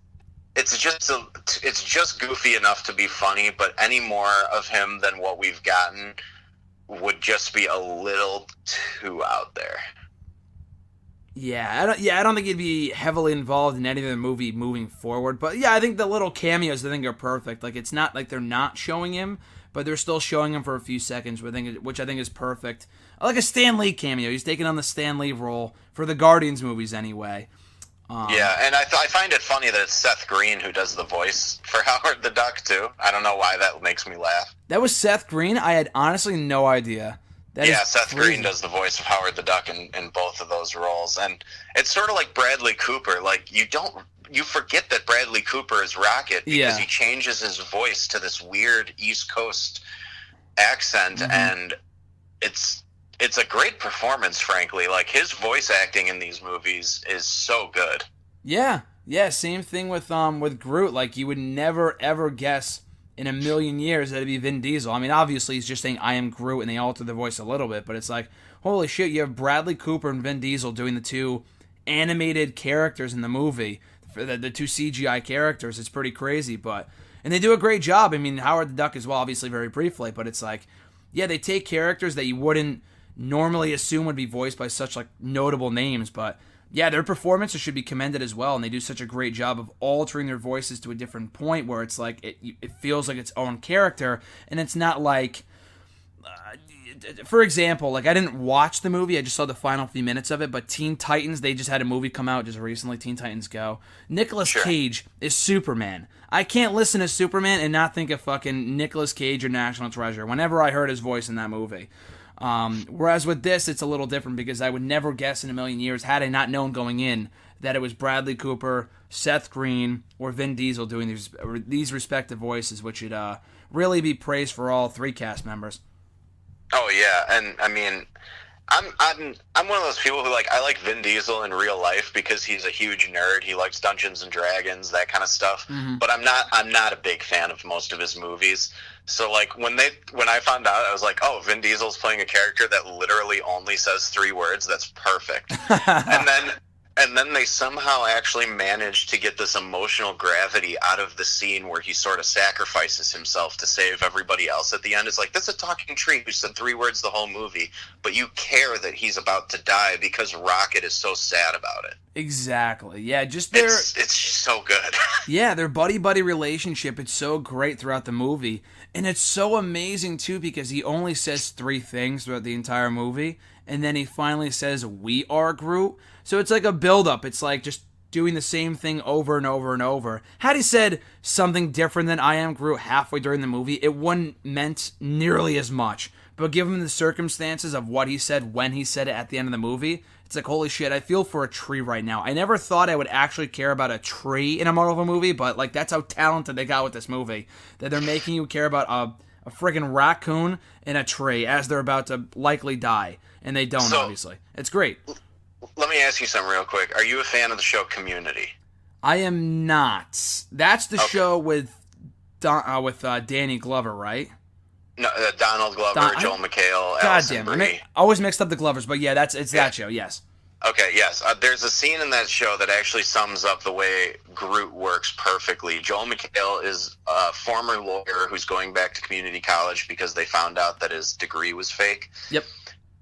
goofy enough to be funny, but any more of him than what we've gotten would just be a little too out there. Yeah, I don't think he'd be heavily involved in any other movie moving forward. But yeah, I think the little cameos, I think, are perfect. Like, it's not like they're not showing him, but they're still showing him for a few seconds, which I think is perfect. Like a Stan Lee cameo. He's taking on the Stan Lee role for the Guardians movies anyway. Yeah, and I find it funny that it's Seth Green who does the voice for Howard the Duck, too. I don't know why that makes me laugh. That was Seth Green? I had honestly no idea. Seth Green does the voice of Howard the Duck in both of those roles. And it's sort of like Bradley Cooper. Like, you forget that Bradley Cooper is Rocket because he changes his voice to this weird East Coast accent, and it's a great performance, frankly. Like, his voice acting in these movies is so good. Yeah, same thing with Groot. Like, you would never ever guess in a million years that'd be Vin Diesel. I mean, obviously he's just saying I am Groot, and they alter the voice a little bit, but it's like, holy shit, you have Bradley Cooper and Vin Diesel doing the two animated characters in the movie, for the two CGI characters. It's pretty crazy, and they do a great job. I mean, Howard the Duck as well, obviously very briefly, but it's like, yeah, they take characters that you wouldn't normally assume would be voiced by such, like, notable names, but yeah, their performances should be commended as well, and they do such a great job of altering their voices to a different point where it's like it feels like its own character, and it's not like, for example, like, I didn't watch the movie, I just saw the final few minutes of it, but Teen Titans, they just had a movie come out just recently, Teen Titans Go. Nicolas Cage is Superman. I can't listen to Superman and not think of fucking Nicolas Cage or National Treasure whenever I heard his voice in that movie. Whereas with this, it's a little different because I would never guess in a million years, had I not known going in, that it was Bradley Cooper, Seth Green, or Vin Diesel doing these respective voices, which would really be praised for all three cast members. Oh yeah, and I mean, I'm one of those people who, like, I like Vin Diesel in real life because he's a huge nerd. He likes Dungeons and Dragons, that kind of stuff. But I'm not a big fan of most of his movies. So, like, when I found out, I was like, oh, Vin Diesel's playing a character that literally only says 3 words. That's perfect. And then they somehow actually managed to get this emotional gravity out of the scene where he sort of sacrifices himself to save everybody else at the end. It's like, this is a talking tree who said 3 words the whole movie, but you care that he's about to die because Rocket is so sad about it. Exactly. Yeah, just their... It's so good. Yeah, their buddy-buddy relationship, it's so great throughout the movie. And it's so amazing, too, because he only says 3 things throughout the entire movie, and then he finally says, "We are Groot." So it's like a build-up. It's like just doing the same thing over and over and over. Had he said something different than "I am Groot" halfway during the movie, it wouldn't meant nearly as much. But given the circumstances of what he said when he said it at the end of the movie, it's like, holy shit, I feel for a tree right now. I never thought I would actually care about a tree in a Marvel movie, but like that's how talented they got with this movie. That they're making you care about a friggin' raccoon and a tree as they're about to likely die. And they don't, obviously. It's great. Let me ask you something real quick. Are you a fan of the show Community? I am not. That's the show with Danny Glover, right? No, Donald Glover, Joel McHale, Allison Brie. I always mixed up the Glovers, but yeah, it's that show, yes. Okay, yes. There's a scene in that show that actually sums up the way Groot works perfectly. Joel McHale is a former lawyer who's going back to community college because they found out that his degree was fake. Yep.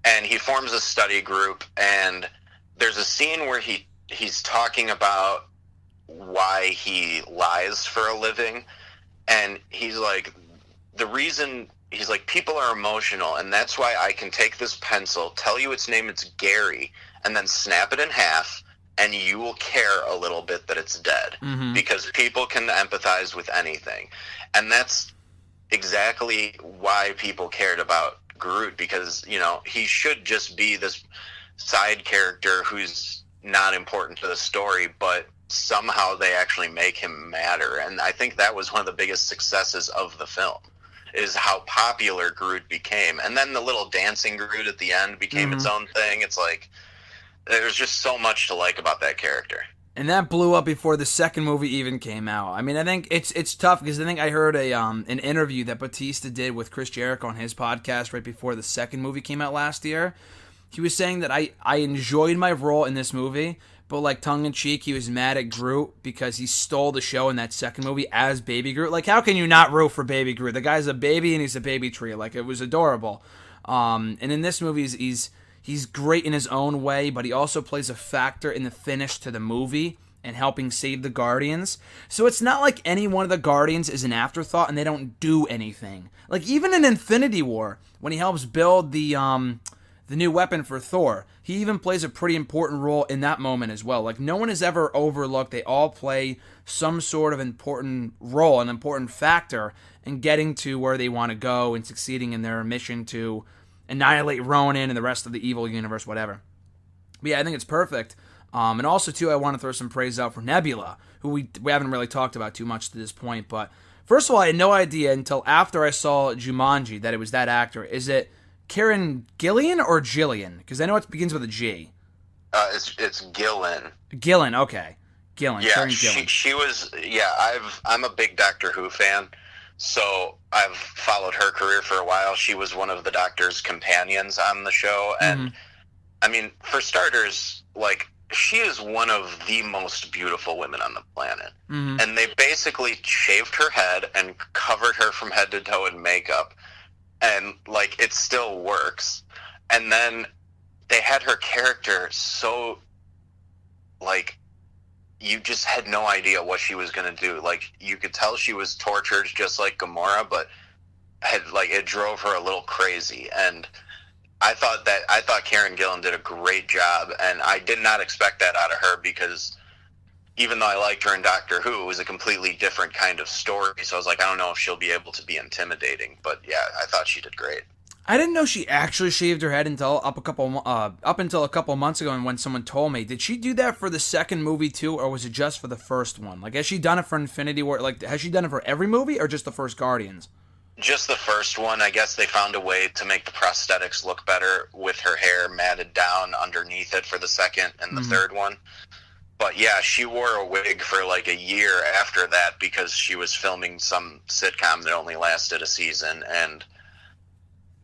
And he forms a study group, and there's a scene where he's talking about why he lies for a living, and he's like, people are emotional, and that's why I can take this pencil, tell you its name, it's Gary, and then snap it in half, and you will care a little bit that it's dead. Mm-hmm. Because people can empathize with anything. And that's exactly why people cared about Groot, because, he should just be this side character who's not important to the story, but somehow they actually make him matter. And I think that was one of the biggest successes of the film, is how popular Groot became. And then the little dancing Groot at the end became its own thing. It's like, there's just so much to like about that character. And that blew up before the second movie even came out. I mean, I think it's tough because I think I heard an interview that Batista did with Chris Jericho on his podcast right before the second movie came out last year. He was saying that I enjoyed my role in this movie, but like tongue-in-cheek, he was mad at Groot because he stole the show in that second movie as Baby Groot. Like, how can you not root for Baby Groot? The guy's a baby and he's a baby tree. Like, it was adorable. And in this movie, he's great in his own way, but he also plays a factor in the finish to the movie and helping save the Guardians. So it's not like any one of the Guardians is an afterthought and they don't do anything. Like, even in Infinity War, when he helps build the new weapon for Thor, he even plays a pretty important role in that moment as well. Like, no one is ever overlooked. They all play some sort of important role, an important factor in getting to where they want to go and succeeding in their mission to annihilate Ronan and the rest of the evil universe, whatever. But yeah, I think it's perfect. And also, too, I want to throw some praise out for Nebula, who we haven't really talked about too much to this point. But first of all, I had no idea until after I saw Jumanji that it was that actor. Is it Karen Gillian or Jillian? Because I know it begins with a G. It's Gillen. Gillen, okay. Gillen. Yeah, Karen Gillen. she was. Yeah, I'm a big Doctor Who fan, so I've followed her career for a while. She was one of the Doctor's companions on the show, and I mean, for starters, like, she is one of the most beautiful women on the planet. Mm-hmm. And they basically shaved her head and covered her from head to toe in makeup. And, like, it still works. And then they had her character so, like, you just had no idea what she was going to do. Like, you could tell she was tortured just like Gamora, but it drove her a little crazy. And I thought Karen Gillan did a great job, and I did not expect that out of her, because even though I liked her in Doctor Who, it was a completely different kind of story. So I was like, I don't know if she'll be able to be intimidating, but yeah, I thought she did great. I didn't know she actually shaved her head until up until a couple months ago, and when someone told me. Did she do that for the second movie too, or was it just for the first one? Like, has she done it for Infinity War? Like, has she done it for every movie, or just the first Guardians? Just the first one. I guess they found a way to make the prosthetics look better with her hair matted down underneath it for the second and the third one. But yeah, she wore a wig for like a year after that because she was filming some sitcom that only lasted a season, and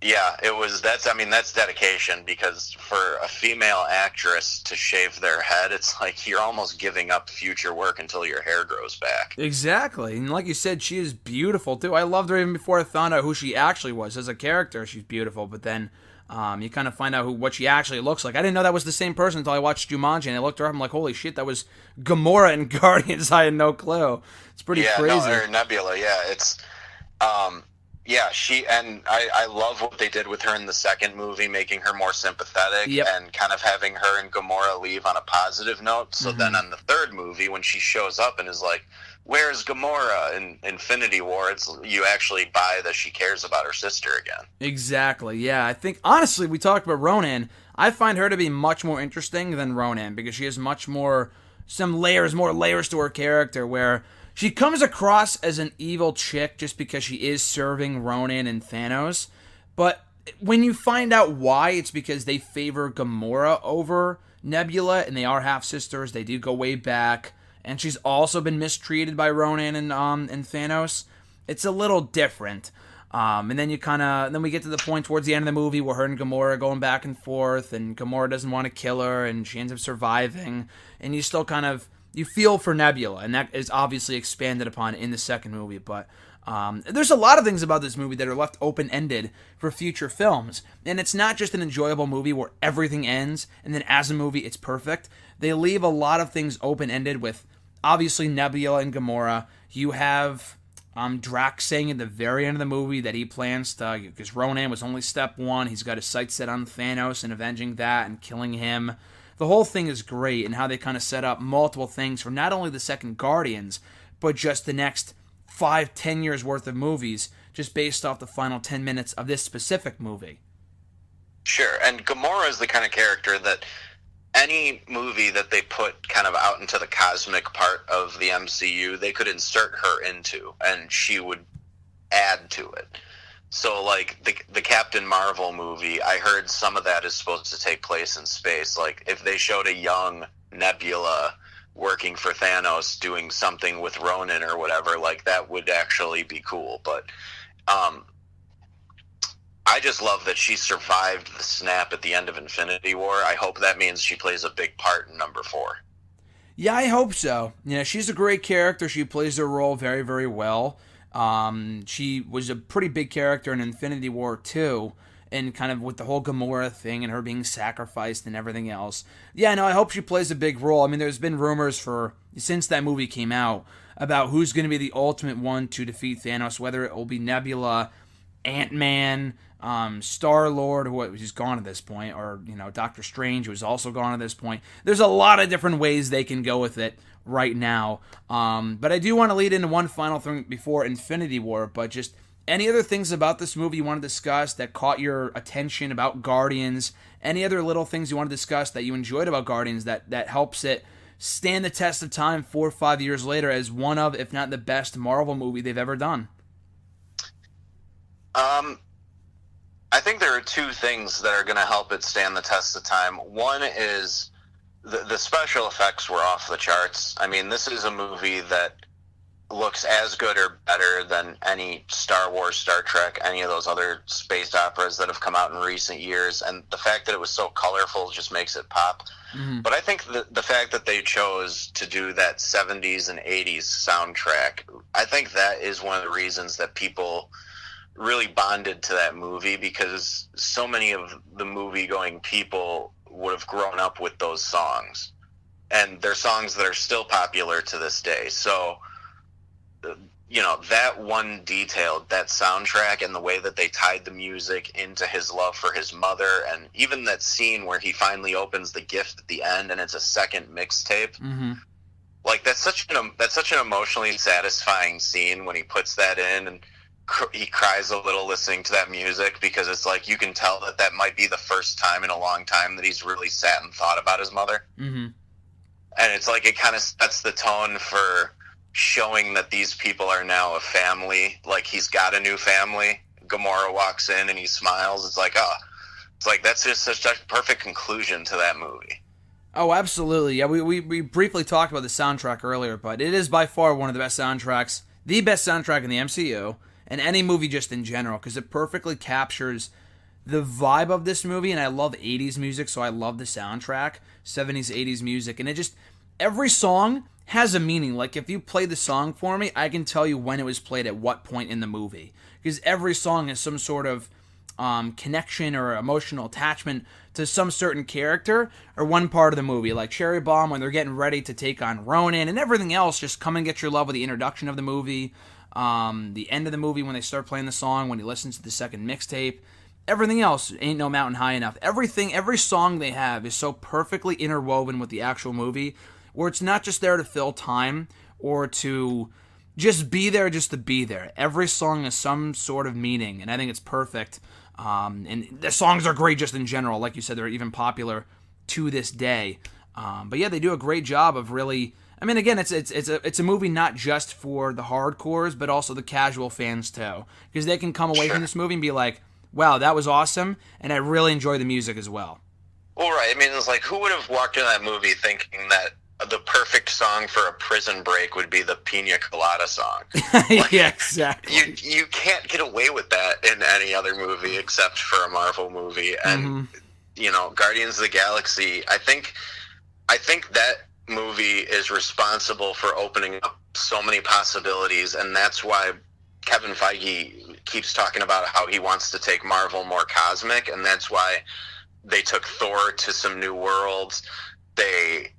Yeah, it was. That's dedication, because for a female actress to shave their head, it's like you're almost giving up future work until your hair grows back. Exactly. And like you said, she is beautiful too. I loved her even before I found out who she actually was. As a character, she's beautiful, but then you kind of find out what she actually looks like. I didn't know that was the same person until I watched Jumanji, and I looked her up. I'm like, holy shit, that was Gamora in Guardians. I had no clue. It's pretty Yeah, crazy. no, or Nebula. Yeah, it's yeah, I love what they did with her in the second movie, making her more sympathetic Yep. and kind of having her and Gamora leave on a positive note. So then on the third movie, when she shows up and is like, "Where's Gamora?" in Infinity War, you actually buy that she cares about her sister again. Exactly. Yeah, I think honestly, we talked about Ronan. I find her to be much more interesting than Ronan because she has much more more layers to her character. Where she comes across as an evil chick just because she is serving Ronan and Thanos, but when you find out why, it's because they favor Gamora over Nebula, and they are half sisters. They do go way back, and she's also been mistreated by Ronan and Thanos. It's a little different. And then then we get to the point towards the end of the movie where her and Gamora are going back and forth, and Gamora doesn't want to kill her, and she ends up surviving, and you still you feel for Nebula, and that is obviously expanded upon in the second movie. But there's a lot of things about this movie that are left open-ended for future films, and it's not just an enjoyable movie where everything ends, and then as a movie it's perfect. They leave a lot of things open-ended with, obviously, Nebula and Gamora. You have Drax saying at the very end of the movie that he plans to, because Ronan was only step one, he's got his sights set on Thanos and avenging that and killing him. The whole thing is great, and how they kind of set up multiple things for not only the second Guardians, but just the next 5-10 years worth of movies, just based off the final 10 minutes of this specific movie. Sure, and Gamora is the kind of character that any movie that they put kind of out into the cosmic part of the MCU, they could insert her into, and she would add to it. So, like, the Captain Marvel movie, I heard some of that is supposed to take place in space. Like, if they showed a young Nebula working for Thanos doing something with Ronan or whatever, like, that would actually be cool. But I just love that she survived the snap at the end of Infinity War. I hope that means she plays a big part in number 4. Yeah, I hope so. Yeah, she's a great character. She plays her role very, very well. She was a pretty big character in Infinity War too, and kind of with the whole Gamora thing and her being sacrificed and everything else. Yeah, no, I hope she plays a big role. I mean, there's been rumors since that movie came out about who's going to be the ultimate one to defeat Thanos, whether it will be Nebula, Ant-Man, Star-Lord, who's gone at this point, or Doctor Strange, who's also gone at this point. There's a lot of different ways they can go with it right now. But I do want to lead into one final thing before Infinity War, but just any other things about this movie you want to discuss that caught your attention about Guardians? Any other little things you want to discuss that you enjoyed about Guardians that helps it stand the test of time 4 or 5 years later as one of, if not the best Marvel movie they've ever done? I think there are two things that are going to help it stand the test of time. One is the special effects were off the charts. I mean, this is a movie that looks as good or better than any Star Wars, Star Trek, any of those other space operas that have come out in recent years. And the fact that it was so colorful just makes it pop. Mm-hmm. But I think the fact that they chose to do that 70s and 80s soundtrack, I think that is one of the reasons that people really bonded to that movie, because so many of the movie-going people would have grown up with those songs. And they're songs that are still popular to this day. So, that one detail, that soundtrack, and the way that they tied the music into his love for his mother, and even that scene where he finally opens the gift at the end and it's a second mixtape. Mm-hmm. Like, that's such an emotionally satisfying scene when he puts that in, and he cries a little listening to that music, because it's like you can tell that might be the first time in a long time that he's really sat and thought about his mother. Mm-hmm. And it's like it kind of sets the tone for showing that these people are now a family. Like, he's got a new family. Gamora walks in and he smiles. It's like that's just such a perfect conclusion to that movie. Oh, absolutely. Yeah, we briefly talked about the soundtrack earlier, but it is by far one of the best soundtracks, the best soundtrack in the MCU, and any movie just in general, because it perfectly captures the vibe of this movie, and I love 80s music, so I love the soundtrack, 70s, 80s music, and it just, every song has a meaning. Like, if you play the song for me, I can tell you when it was played at what point in the movie, because every song has some sort of connection or emotional attachment to some certain character or one part of the movie. Like Cherry Bomb when they're getting ready to take on Ronan, and everything else, just Come and Get Your Love with the introduction of the movie, the end of the movie when they start playing the song, when he listens to the second mixtape. Everything else, Ain't No Mountain High Enough. Everything, every song they have is so perfectly interwoven with the actual movie, where it's not just there to fill time or to just be there just to be there. Every song has some sort of meaning, and I think it's perfect. And the songs are great just in general. Like you said, they're even popular to this day. But yeah, they do a great job of really. I mean, again, it's a movie not just for the hardcores, but also the casual fans too, because they can come away from this movie and be like, wow, that was awesome, and I really enjoy the music as well. Well, right. I mean, it's like, who would have walked into that movie thinking that the perfect song for a prison break would be the Pina Colada song? Like, yeah, exactly. You can't get away with that in any other movie except for a Marvel movie. And, you know, Guardians of the Galaxy, I think that movie is responsible for opening up so many possibilities, and that's why Kevin Feige keeps talking about how he wants to take Marvel more cosmic, and that's why they took Thor to some new worlds. They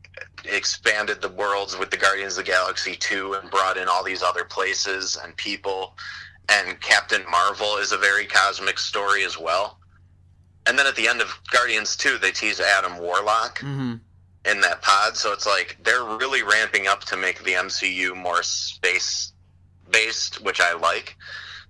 expanded the worlds with the Guardians of the Galaxy 2 and brought in all these other places and people, and Captain Marvel is a very cosmic story as well. And then at the end of Guardians 2, they tease Adam Warlock in that pod, so it's like they're really ramping up to make the MCU more space-based, which I like.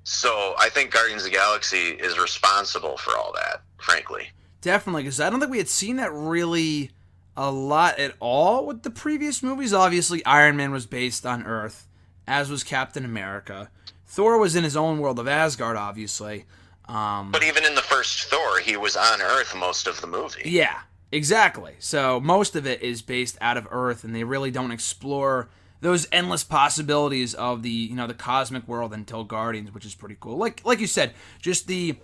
So I think Guardians of the Galaxy is responsible for all that, frankly. Definitely, because I don't think we had seen that really a lot at all with the previous movies. Obviously, Iron Man was based on Earth, as was Captain America. Thor was in his own world of Asgard, obviously. But even in the first Thor, he was on Earth most of the movie. Yeah, exactly. So most of it is based out of Earth, and they really don't explore those endless possibilities of the cosmic world until Guardians, which is pretty cool. Like you said, just the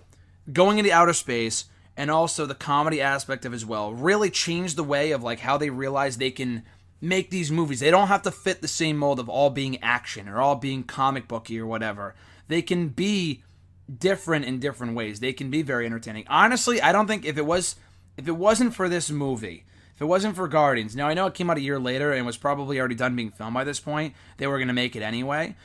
going into outer space, and also the comedy aspect of it as well, really changed the way of like how they realize they can make these movies. They don't have to fit the same mold of all being action or all being comic booky or whatever. They can be different in different ways. They can be very entertaining. Honestly, I don't think if it wasn't for this movie, if it wasn't for Guardians, now I know it came out a year later and was probably already done being filmed by this point. They were going to make it anyway.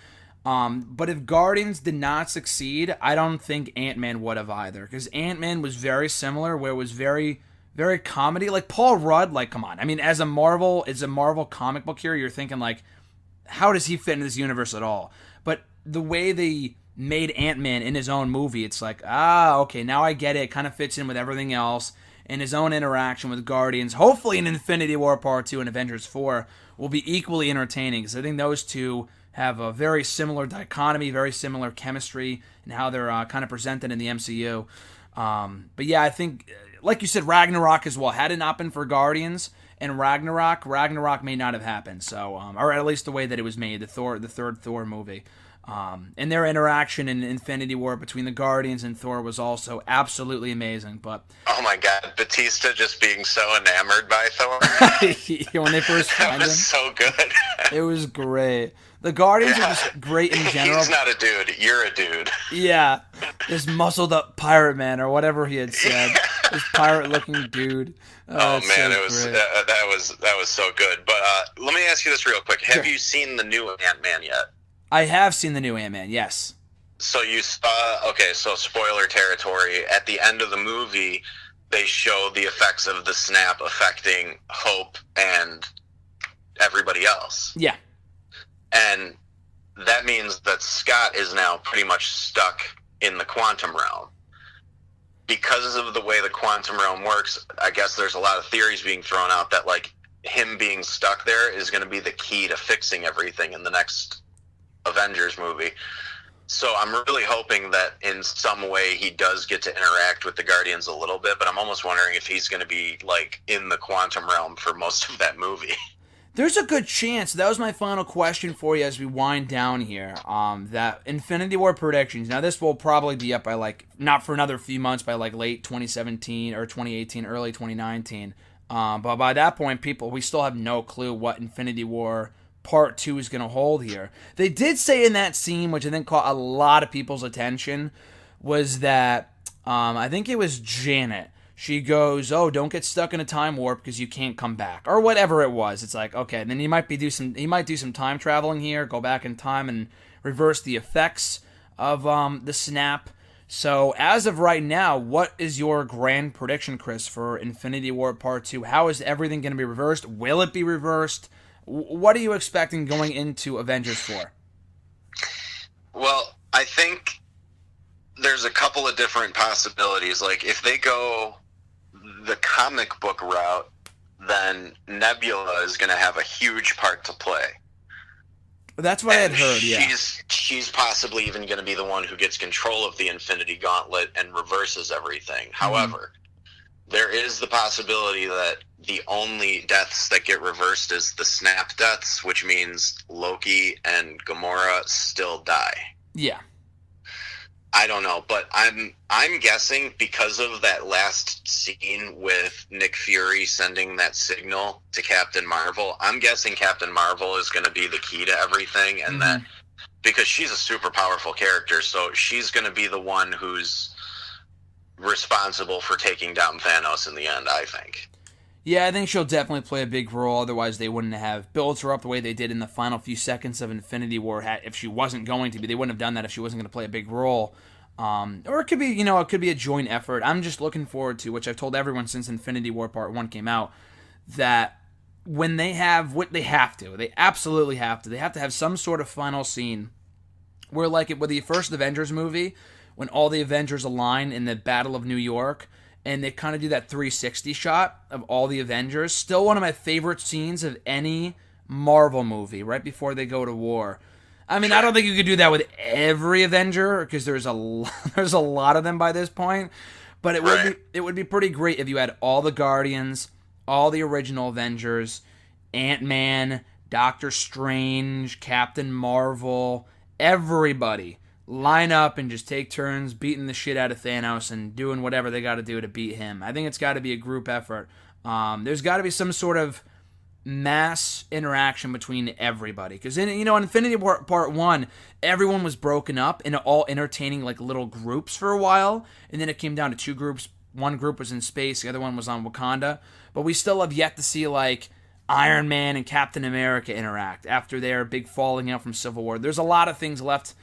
But if Guardians did not succeed, I don't think Ant-Man would have either. Because Ant-Man was very similar, where it was very, very comedy. Like Paul Rudd, like, come on. I mean, as a Marvel comic book hero, you're thinking like, how does he fit into this universe at all? But the way they made Ant-Man in his own movie, it's like, okay, now I get it. It kind of fits in with everything else. And his own interaction with Guardians, hopefully in Infinity War Part 2 and Avengers 4, will be equally entertaining. Because I think those two have a very similar dichotomy, very similar chemistry, and how they're kind of presented in the MCU. But yeah, I think, like you said, Ragnarok as well. Had it not been for Guardians and Ragnarok may not have happened. So, or at least the way that it was made, the third Thor movie. And their interaction in Infinity War between the Guardians and Thor was also absolutely amazing. But oh my God, Batista just being so enamored by Thor. When they first found him, that was so good. It was great. The Guardians are just great in general. He's not a dude. You're a dude. Yeah, this muscled up pirate man or whatever he had said. This pirate looking dude. Oh man, so it was that was so good. But let me ask you this real quick: Have you seen the new Ant-Man yet? I have seen the new Ant-Man, yes. So you saw, okay, so spoiler territory. At the end of the movie, they show the effects of the snap affecting Hope and everybody else. Yeah. And that means that Scott is now pretty much stuck in the quantum realm. Because of the way the quantum realm works, I guess there's a lot of theories being thrown out that, like, him being stuck there is going to be the key to fixing everything in the next Avengers movie. So I'm really hoping that in some way he does get to interact with the Guardians a little bit, but I'm almost wondering if he's going to be like in the quantum realm for most of that movie. There's a good chance. That was my final question for you as we wind down here. That Infinity War predictions. Now, this will probably be up by not for another few months, by late 2017 or 2018, early 2019. But by that point, we still have no clue what Infinity War Part 2 is going to hold here. They did say in that scene, which I think caught a lot of people's attention, was that I think it was Janet. She goes, "Oh, don't get stuck in a time warp because you can't come back," or whatever it was. It's like, okay, then he might do some time traveling here, go back in time and reverse the effects of the snap. So as of right now, what is your grand prediction, Chris, for Infinity War Part 2? How is everything going to be reversed? Will it be reversed? What are you expecting going into Avengers 4? Well, I think there's a couple of different possibilities. Like, if they go the comic book route, then Nebula is going to have a huge part to play. That's what I had heard, yeah. She's possibly even going to be the one who gets control of the Infinity Gauntlet and reverses everything. However, there is the possibility that the only deaths that get reversed is the snap deaths, which means Loki and Gamora still die. Yeah. I don't know, but I'm guessing because of that last scene with Nick Fury sending that signal to Captain Marvel, I'm guessing Captain Marvel is going to be the key to everything, and that because she's a super powerful character, so she's going to be the one who's responsible for taking down Thanos in the end, I think. Yeah, I think she'll definitely play a big role. Otherwise, they wouldn't have built her up the way they did in the final few seconds of Infinity War. If she wasn't going to be, they wouldn't have done that if she wasn't going to play a big role. Or it could be, it could be a joint effort. I'm just looking forward to, which I've told everyone since Infinity War Part 1 came out, that when they have what they have to, they absolutely have to. They have to have some sort of final scene where, like with the first Avengers movie, when all the Avengers align in the Battle of New York, and they kind of do that 360 shot of all the Avengers. Still one of my favorite scenes of any Marvel movie, right before they go to war. I mean, I don't think you could do that with every Avenger, because there's a lot of them by this point. But it would be pretty great if you had all the Guardians, all the original Avengers, Ant-Man, Doctor Strange, Captain Marvel, everybody line up and just take turns beating the shit out of Thanos and doing whatever they got to do to beat him. I think it's got to be a group effort. There's got to be some sort of mass interaction between everybody, because in Infinity War Part 1, everyone was broken up and all entertaining like little groups for a while, and then it came down to two groups. One group was in space, the other one was on Wakanda, but we still have yet to see like Iron Man and Captain America interact after their big falling out from Civil War. There's a lot of things left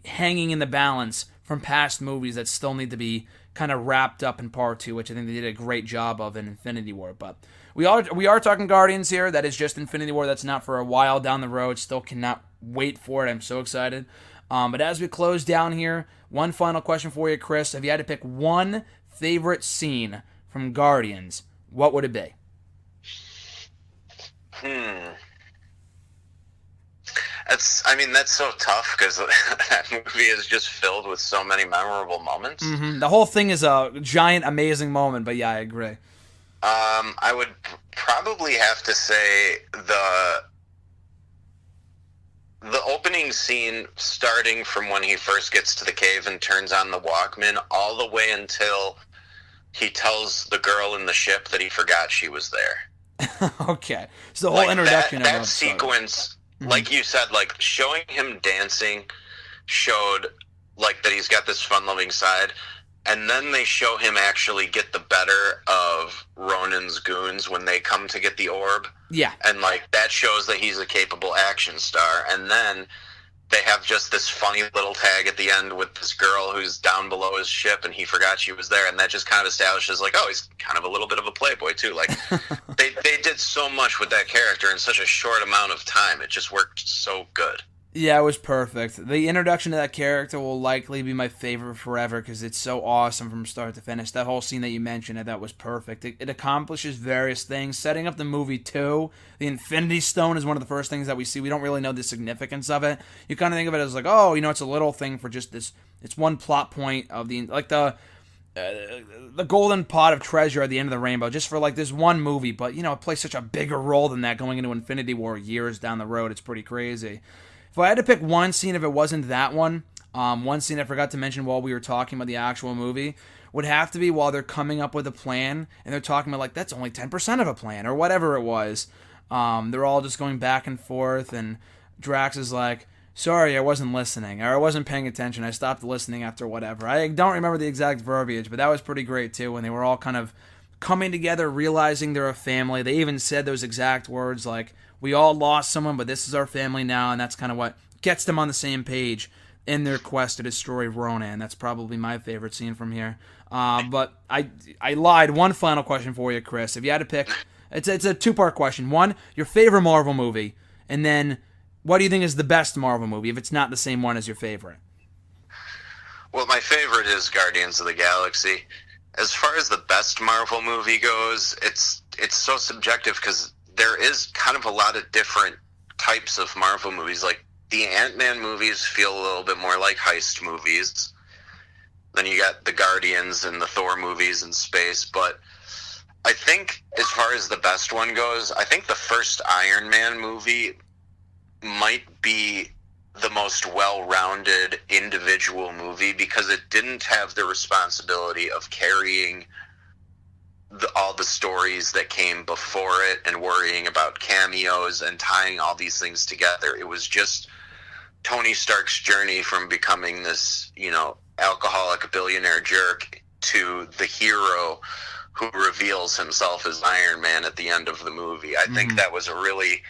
hanging in the balance from past movies that still need to be kind of wrapped up in Part 2, which I think they did a great job of in Infinity War. But we are talking Guardians here. That is just Infinity War. That's not for a while down the road. Still cannot wait for it. I'm so excited. But as we close down here, one final question for you, Chris. If you had to pick one favorite scene from Guardians, what would it be? That's so tough, because that movie is just filled with so many memorable moments. The whole thing is a giant, amazing moment, but yeah, I agree. I would probably have to say the opening scene, starting from when he first gets to the cave and turns on the Walkman, all the way until he tells the girl in the ship that he forgot she was there. Okay. So the whole introduction of that sequence, like you said, like showing him dancing showed like that he's got this fun-loving side, and then they show him actually get the better of Ronan's goons when they come to get the orb. Yeah. And like that shows that he's a capable action star. And then they have just this funny little tag at the end with this girl who's down below his ship and he forgot she was there, and that just kind of establishes like, oh, he's kind of a little bit of a playboy too. Like they did so much with that character in such a short amount of time. It just worked so good. Yeah, it was perfect. The introduction to that character will likely be my favorite forever, because it's so awesome from start to finish. That whole scene that you mentioned, that was perfect. It accomplishes various things, setting up the movie too. The Infinity Stone is one of the first things that we see. We don't really know the significance of it. You kind of think of it as like, oh, it's a little thing for just this. It's one plot point of the the golden pot of treasure at the end of the rainbow just for like this one movie, but it plays such a bigger role than that going into Infinity War years down the road. It's pretty crazy. If I had to pick one scene, if it wasn't that one scene I forgot to mention while we were talking about the actual movie would have to be while they're coming up with a plan and they're talking about like that's only 10% of a plan or whatever it was. They're all just going back and forth, and Drax is like, sorry, I wasn't listening, or I wasn't paying attention. I stopped listening after whatever. I don't remember the exact verbiage, but that was pretty great too when they were all kind of coming together, realizing they're a family. They even said those exact words like, we all lost someone, but this is our family now, and that's kind of what gets them on the same page in their quest to destroy Ronan. That's probably my favorite scene from here. But I lied. One final question for you, Chris. If you had to pick, it's a two-part question. One, your favorite Marvel movie, and then what do you think is the best Marvel movie, if it's not the same one as your favorite? Well, my favorite is Guardians of the Galaxy. As far as the best Marvel movie goes, it's so subjective because there is kind of a lot of different types of Marvel movies. Like, the Ant-Man movies feel a little bit more like heist movies. Then you got the Guardians and the Thor movies in space. But I think as far as the best one goes, I think the first Iron Man movie might be the most well-rounded individual movie because it didn't have the responsibility of carrying all the stories that came before it and worrying about cameos and tying all these things together. It was just Tony Stark's journey from becoming this, alcoholic billionaire jerk to the hero who reveals himself as Iron Man at the end of the movie. I think that was a really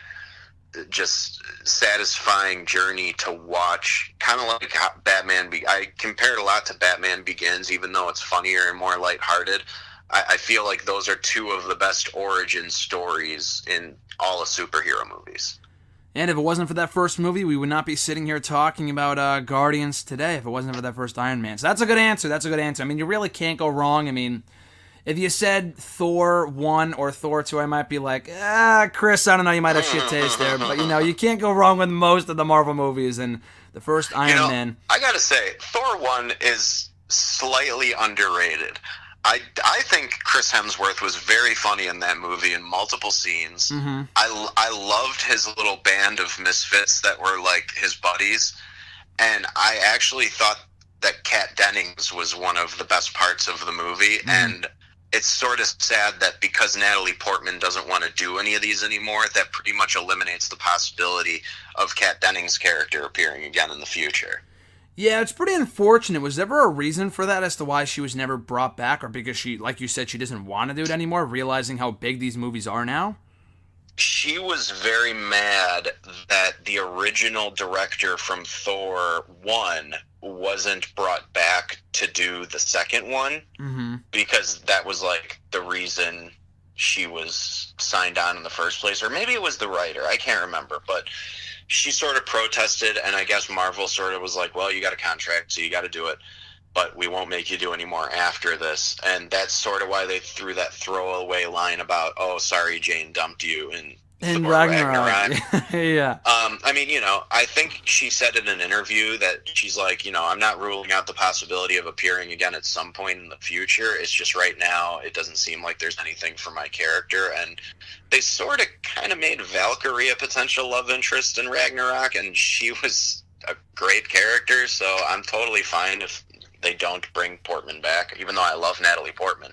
just satisfying journey to watch, kind of like how I compare it a lot to Batman Begins, even though it's funnier and more lighthearted. I feel like those are two of the best origin stories in all of superhero movies. And if it wasn't for that first movie, we would not be sitting here talking about Guardians today if it wasn't for that first Iron Man. So that's a good answer. I mean, you really can't go wrong. I mean, if you said Thor 1 or Thor 2, I might be like, Chris, I don't know, you might have shit taste there. But, you can't go wrong with most of the Marvel movies. And the first Iron Man... I gotta say, Thor 1 is slightly underrated. I think Chris Hemsworth was very funny in that movie in multiple scenes. Mm-hmm. I loved his little band of misfits that were like his buddies. And I actually thought that Kat Dennings was one of the best parts of the movie. Mm-hmm. And it's sort of sad that because Natalie Portman doesn't want to do any of these anymore, that pretty much eliminates the possibility of Kat Dennings' character appearing again in the future. Yeah, it's pretty unfortunate. Was there ever a reason for that as to why she was never brought back? Or because she, like you said, she doesn't want to do it anymore, realizing how big these movies are now? She was very mad that the original director from Thor 1 wasn't brought back to do the second one, because that was like the reason she was signed on in the first place. Or maybe it was the writer. I can't remember, but she sort of protested, and I guess Marvel sort of was like, well, you got a contract, so you got to do it, but we won't make you do any more after this. And that's sort of why they threw that throwaway line about, oh, sorry, Jane dumped you in Ragnarok. Yeah. I mean, I think she said in an interview that she's like, I'm not ruling out the possibility of appearing again at some point in the future. It's just right now, it doesn't seem like there's anything for my character. And they sort of kind of made Valkyrie a potential love interest in Ragnarok, and she was a great character, so I'm totally fine if they don't bring Portman back, even though I love Natalie Portman.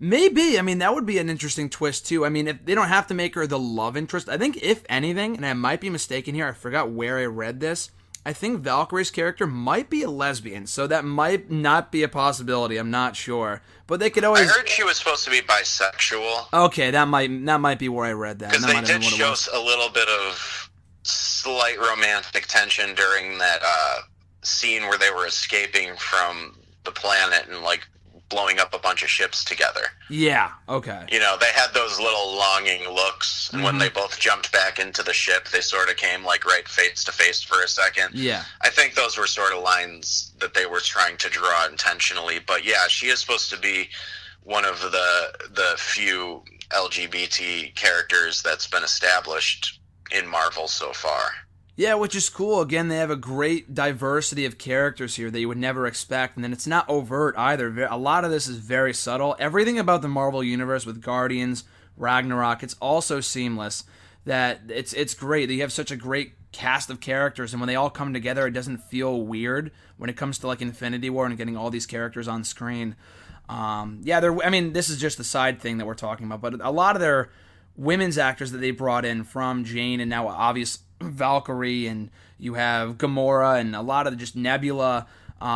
Maybe. I mean, that would be an interesting twist, too. I mean, if they don't have to make her the love interest. I think, if anything, and I might be mistaken here, I forgot where I read this, I think Valkyrie's character might be a lesbian, so that might not be a possibility. I'm not sure. But they could always... I heard she was supposed to be bisexual. Okay, that might be where I read that. Because they did show a little bit of slight romantic tension during that scene where they were escaping from the planet and, like, blowing up a bunch of ships together. Yeah, okay. They had those little longing looks, and when they both jumped back into the ship, they sort of came, like, right face to face for a second. Yeah. I think those were sort of lines that they were trying to draw intentionally, but yeah, she is supposed to be one of the few LGBT characters that's been established in Marvel so far. Yeah, which is cool. Again, they have a great diversity of characters here that you would never expect, and then it's not overt either. A lot of this is very subtle. Everything about the Marvel Universe with Guardians, Ragnarok, it's also seamless. That it's great. You have such a great cast of characters, and when they all come together, it doesn't feel weird when it comes to like Infinity War and getting all these characters on screen. Yeah, I mean, this is just the side thing that we're talking about, but a lot of their women's actors that they brought in, from Jane and now obvious Valkyrie, and you have Gamora and a lot of just Nebula.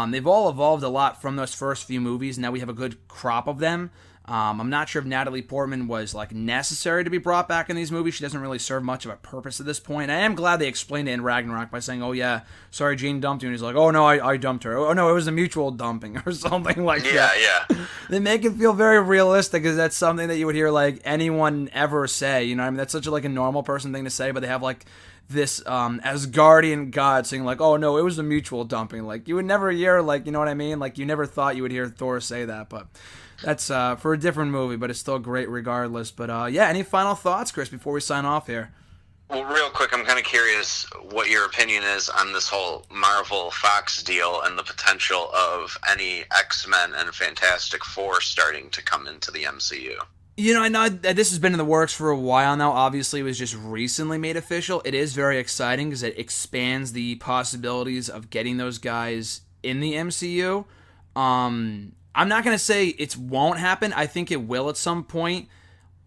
They've all evolved a lot from those first few movies. Now we have a good crop of them. I'm not sure if Natalie Portman was like necessary to be brought back in these movies. She doesn't really serve much of a purpose at this point. I am glad they explained it in Ragnarok by saying, "Oh yeah, sorry, Jane dumped you," and he's like, "Oh no, I dumped her. Oh no, it was a mutual dumping," or something like that. Yeah. They make it feel very realistic, because that's something that you would hear like anyone ever say. You know, I mean, that's such like a normal person thing to say, but they have like this Asgardian god saying like, "Oh no, it was a mutual dumping." Like you would never hear, like, you know what I mean? Like you never thought you would hear Thor say that, but that's for a different movie, but it's still great regardless. But yeah, any final thoughts, Chris, before we sign off here? Well, real quick, I'm kind of curious what your opinion is on this whole Marvel Fox deal and the potential of any X-Men and Fantastic Four starting to come into the MCU. You know, I know that this has been in the works for a while now. Obviously, it was just recently made official. It is very exciting because it expands the possibilities of getting those guys in the MCU. I'm not going to say it won't happen. I think it will at some point.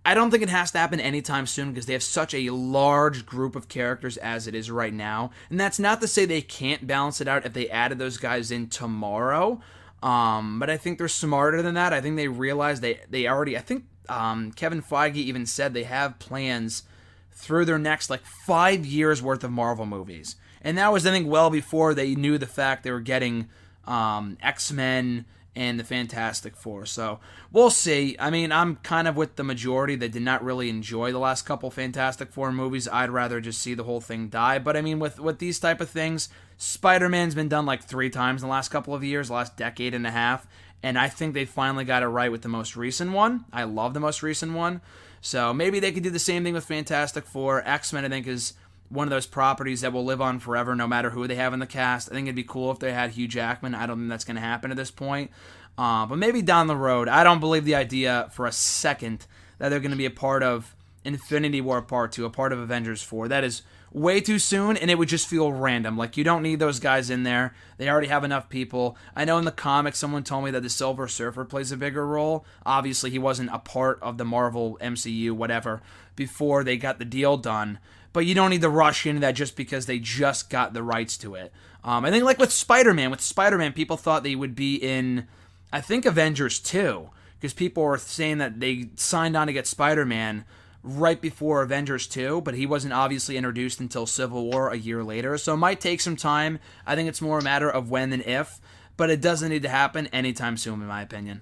I don't think it has to happen anytime soon because they have such a large group of characters as it is right now. And that's not to say they can't balance it out if they added those guys in tomorrow. But I think they're smarter than that. I think they realize they already, I think Kevin Feige even said they have plans through their next like 5 years worth of Marvel movies. And that was, I think, well before they knew the fact they were getting X-Men and the Fantastic Four. So we'll see. I mean, I'm kind of with the majority that did not really enjoy the last couple Fantastic Four movies. I'd rather just see the whole thing die. But I mean, with these type of things, Spider-Man's been done like 3 times in the last couple of years, the last decade and a half. And I think they finally got it right with the most recent one. I love the most recent one. So maybe they could do the same thing with Fantastic Four. X-Men, I think, is one of those properties that will live on forever no matter who they have in the cast. I think it'd be cool if they had Hugh Jackman. I don't think that's going to happen at this point. But maybe down the road. I don't believe the idea for a second that they're going to be a part of Infinity War Part 2, a part of Avengers 4. That is way too soon, and it would just feel random. Like, you don't need those guys in there. They already have enough people. I know in the comics someone told me that the Silver Surfer plays a bigger role. Obviously, he wasn't a part of the Marvel MCU, whatever, before they got the deal done. But you don't need to rush into that just because they just got the rights to it. I think like with Spider-Man, people thought they would be in, I think, Avengers 2, because people were saying that they signed on to get Spider-Man right before Avengers 2, but he wasn't obviously introduced until Civil War a year later, so it might take some time. I think it's more a matter of when than if, but it doesn't need to happen anytime soon, in my opinion.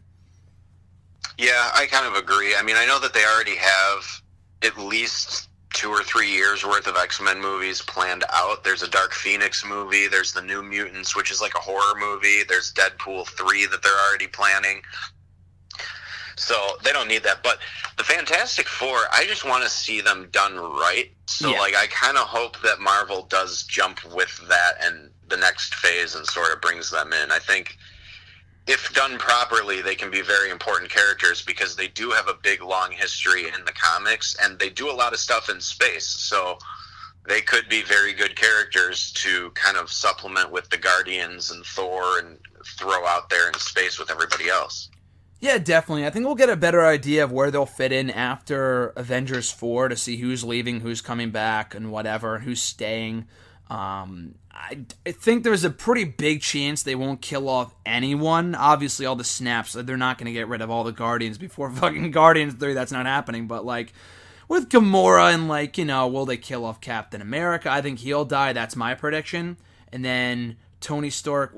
Yeah, I kind of agree. I mean, I know that they already have at least 2 or 3 years worth of X-Men movies planned out. There's a Dark Phoenix movie, there's the New Mutants, which is like a horror movie, there's Deadpool 3 that they're already planning. So they don't need that. But the Fantastic Four, I just want to see them done right. So, Yeah. like, I kind of hope that Marvel does jump with that and the next phase and sort of brings them in. I think if done properly, they can be very important characters because they do have a big, long history in the comics, and they do a lot of stuff in space. So they could be very good characters to kind of supplement with the Guardians and Thor and throw out there in space with everybody else. Yeah, definitely. I think we'll get a better idea of where they'll fit in after Avengers 4 to see who's leaving, who's coming back, and whatever, who's staying. I think there's a pretty big chance they won't kill off anyone. Obviously, all the snaps, they're not going to get rid of all the Guardians before fucking Guardians 3. That's not happening. But, like, with Gamora and, like, you know, will they kill off Captain America? I think he'll die. That's my prediction. And then Tony Stark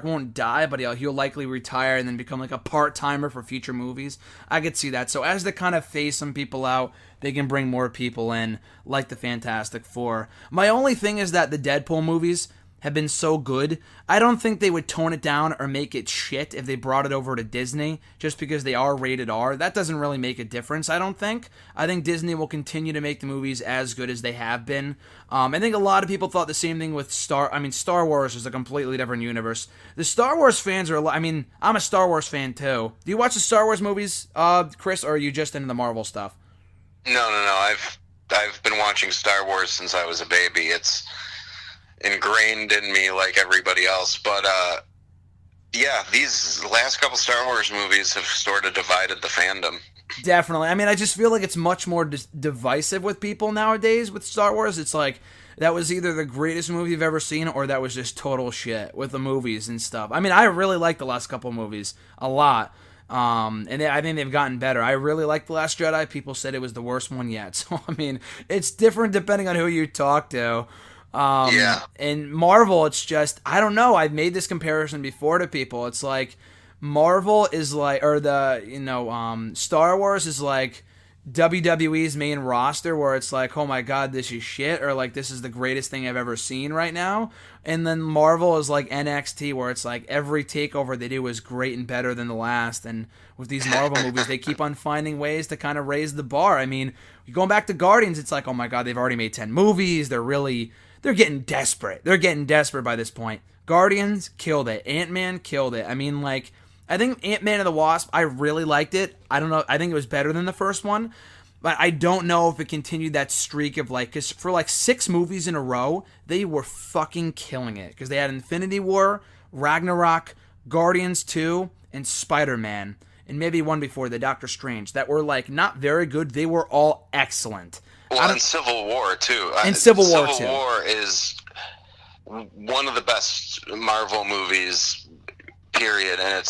won't die, but he'll likely retire and then become like a part-timer for future movies. I could see that. So as they kind of phase some people out, they can bring more people in, like the Fantastic Four. My only thing is that the Deadpool movies, have been so good. I don't think they would tone it down or make it shit if they brought it over to Disney just because they are rated R. That doesn't really make a difference, I don't think. I think Disney will continue to make the movies as good as they have been. I think a lot of people thought the same thing with Star Wars is a completely different universe. The Star Wars fans are, I'm a Star Wars fan too. Do you watch the Star Wars movies, Chris, or are you just into the Marvel stuff? No. I've been watching Star Wars since I was a baby. It's ingrained in me like everybody else. But yeah, these last couple Star Wars movies have sort of divided the fandom. Definitely. I just feel like it's much more divisive with people nowadays with Star Wars. It's like that was either the greatest movie you've ever seen or that was just total shit with the movies and stuff. I really like the last couple movies a lot. I think they've gotten better. I really like The Last Jedi. People said it was the worst one yet. So, it's different depending on who you talk to. Yeah. And Marvel, it's just, I don't know. I've made this comparison before to people. It's like Marvel is like, or Star Wars is like WWE's main roster where it's like, oh my god, this is shit, or like this is the greatest thing I've ever seen right now. And then Marvel is like NXT where it's like every takeover they do is great and better than the last. And with these Marvel movies, they keep on finding ways to kind of raise the bar. Going back to Guardians, it's like, oh my god, they've already made 10 movies. They're getting desperate. They're getting desperate by this point. Guardians killed it. Ant-Man killed it. I think Ant-Man and the Wasp, I really liked it. I don't know. I think it was better than the first one. But I don't know if it continued that streak of because for 6 movies in a row, they were fucking killing it. Because they had Infinity War, Ragnarok, Guardians 2, and Spider-Man. And maybe one before, the Doctor Strange. That were not very good. They were all excellent. Well, and Civil War, too. And Civil War, too. Civil War is one of the best Marvel movies, period, and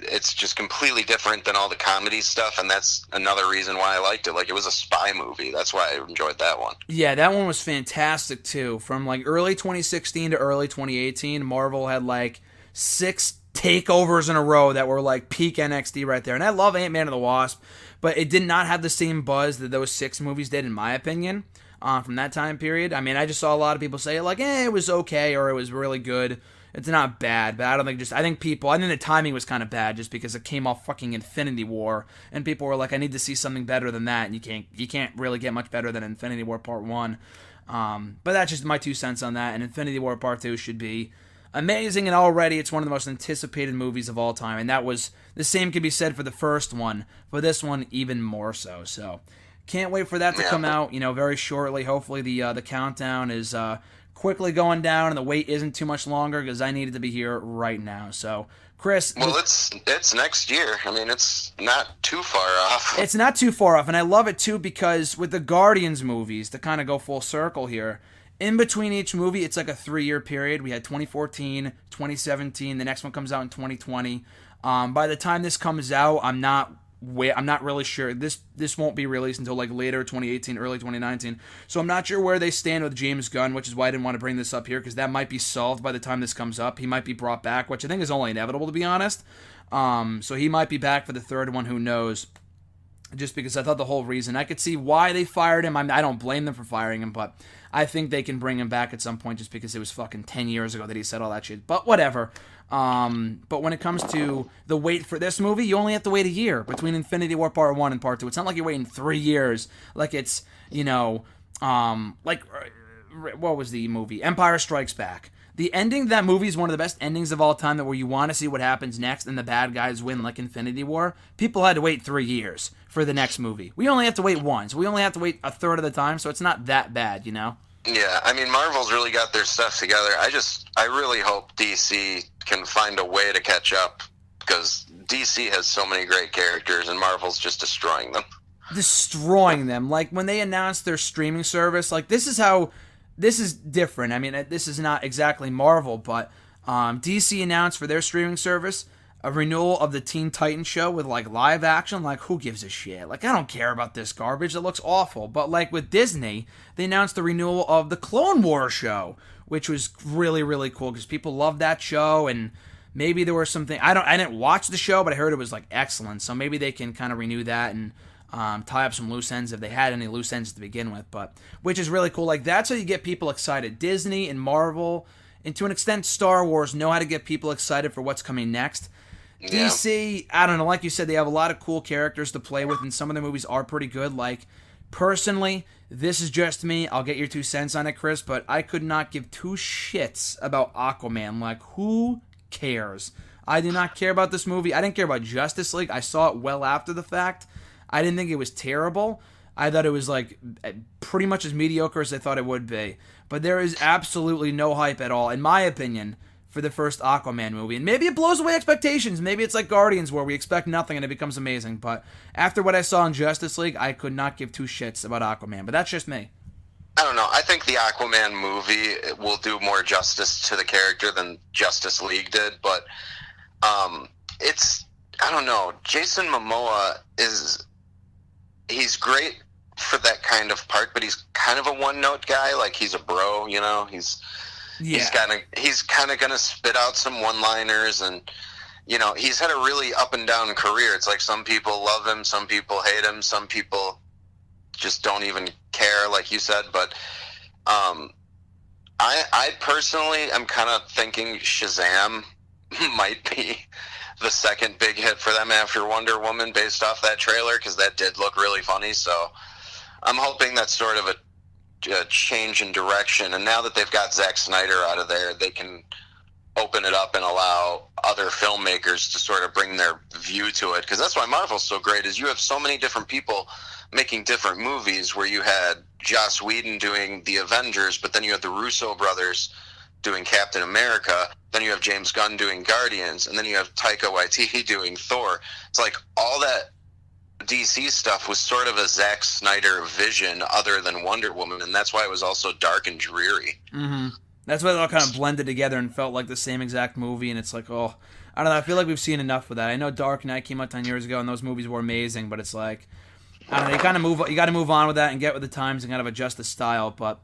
it's just completely different than all the comedy stuff, and that's another reason why I liked it. It was a spy movie. That's why I enjoyed that one. Yeah, that one was fantastic too. From early 2016 to early 2018, Marvel had 6 takeovers in a row that were peak NXT right there. And I love Ant-Man and the Wasp, but it did not have the same buzz that those 6 movies did, in my opinion, from that time period. I just saw a lot of people say it was okay or it was really good. It's not bad, but I think the timing was kind of bad just because it came off fucking Infinity War, and people were like, I need to see something better than that, and you can't really get much better than Infinity War Part 1. But that's just my 2 cents on that, and Infinity War Part 2 should be amazing, and already it's one of the most anticipated movies of all time, and that was, the same could be said for the first one, but this one even more so, can't wait for that to come out, very shortly. Hopefully the countdown is quickly going down and the wait isn't too much longer because I needed to be here right now. So, Chris... Well, it's next year. It's not too far off. It's not too far off, and I love it too because with the Guardians movies, to kind of go full circle here, in between each movie, it's like a 3-year period. We had 2014, 2017, the next one comes out in 2020. By the time this comes out, I'm not really sure. This won't be released until later 2018, early 2019. So I'm not sure where they stand with James Gunn, which is why I didn't want to bring this up here, because that might be solved by the time this comes up. He might be brought back, which I think is only inevitable, to be honest. So he might be back for the third one, who knows. Just because I thought the whole reason, I could see why they fired him. I don't blame them for firing him, but I think they can bring him back at some point just because it was fucking 10 years ago that he said all that shit. But whatever. But when it comes to the wait for this movie, you only have to wait a year between Infinity War Part 1 and Part 2. It's not like you're waiting 3 years. It's, what was the movie? Empire Strikes Back. The ending of that movie is one of the best endings of all time, that where you want to see what happens next and the bad guys win like Infinity War. People had to wait 3 years for the next movie. We only have to wait once. We only have to wait a third of the time, so it's not that bad, Yeah, Marvel's really got their stuff together. I really hope DC can find a way to catch up, because DC has so many great characters and Marvel's just destroying them. Destroying them. When they announced their streaming service, this is different. This is not exactly Marvel, but DC announced for their streaming service a renewal of the Teen Titans show with live action. Who gives a shit? I don't care about this garbage. It looks awful. But with Disney, they announced the renewal of the Clone Wars show, which was really, really cool because people love that show, and maybe there was something. I didn't watch the show, but I heard it was excellent. So maybe they can kind of renew that and tie up some loose ends if they had any loose ends to begin with, but which is really cool. That's how you get people excited. Disney and Marvel and to an extent Star Wars know how to get people excited for what's coming next. Yeah. DC, I don't know, like you said, they have a lot of cool characters to play with, and some of the movies are pretty good. Like, personally, this is just me. I'll get your 2 cents on it, Chris, but I could not give 2 shits about Aquaman. Like, who cares? I do not care about this movie. I didn't care about Justice League. I saw it well after the fact. I didn't think it was terrible. I thought it was like pretty much as mediocre as I thought it would be. But there is absolutely no hype at all, in my opinion, for the first Aquaman movie. And maybe it blows away expectations. Maybe it's like Guardians where we expect nothing and it becomes amazing. But after what I saw in Justice League, I could not give 2 shits about Aquaman. But that's just me. I don't know. I think the Aquaman movie will do more justice to the character than Justice League did. But I don't know. Jason Momoa he's great for that kind of part, but he's kind of a one-note guy. Like, he's a bro, you know? He's kind of going to spit out some one-liners, and, you know, he's had a really up-and-down career. It's like some people love him, some people hate him, some people just don't even care, like you said. But I personally am kind of thinking Shazam might be the second big hit for them after Wonder Woman based off that trailer, because that did look really funny. So I'm hoping that's sort of a change in direction. And now that they've got Zack Snyder out of there, they can open it up and allow other filmmakers to sort of bring their view to it. Because that's why Marvel's so great, is you have so many different people making different movies, where you had Joss Whedon doing the Avengers, but then you had the Russo brothers doing Captain America, then you have James Gunn doing Guardians, and then you have Taika Waititi doing Thor. It's like all that DC stuff was sort of a Zack Snyder vision other than Wonder Woman, and that's why it was also dark and dreary. Mm-hmm. That's why it all kind of blended together and felt like the same exact movie, and it's like, oh, I don't know, I feel like we've seen enough of that. I know Dark Knight came out 10 years ago, and those movies were amazing, but it's like, I don't know, you got to move on with that and get with the times and kind of adjust the style, but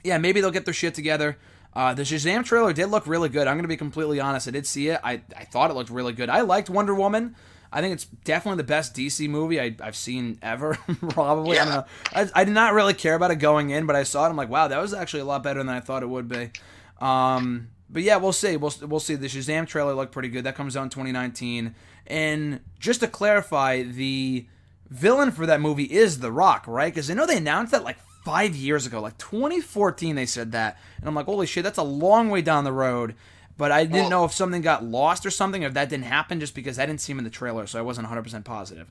yeah, maybe they'll get their shit together. The Shazam trailer did look really good. I'm going to be completely honest. I did see it. I thought it looked really good. I liked Wonder Woman. I think it's definitely the best DC movie I've seen ever, probably. Yeah. I don't know. I did not really care about it going in, but I saw it. I'm like, wow, that was actually a lot better than I thought it would be. But yeah, we'll see. We'll see. The Shazam trailer looked pretty good. That comes out in 2019. And just to clarify, the villain for that movie is The Rock, right? Because I know they announced that like 5 years ago, like 2014 they said that, and I'm like, holy shit, that's a long way down the road. But I didn't know if something got lost or something, or if that didn't happen, just because I didn't see him in the trailer, so I wasn't 100% positive.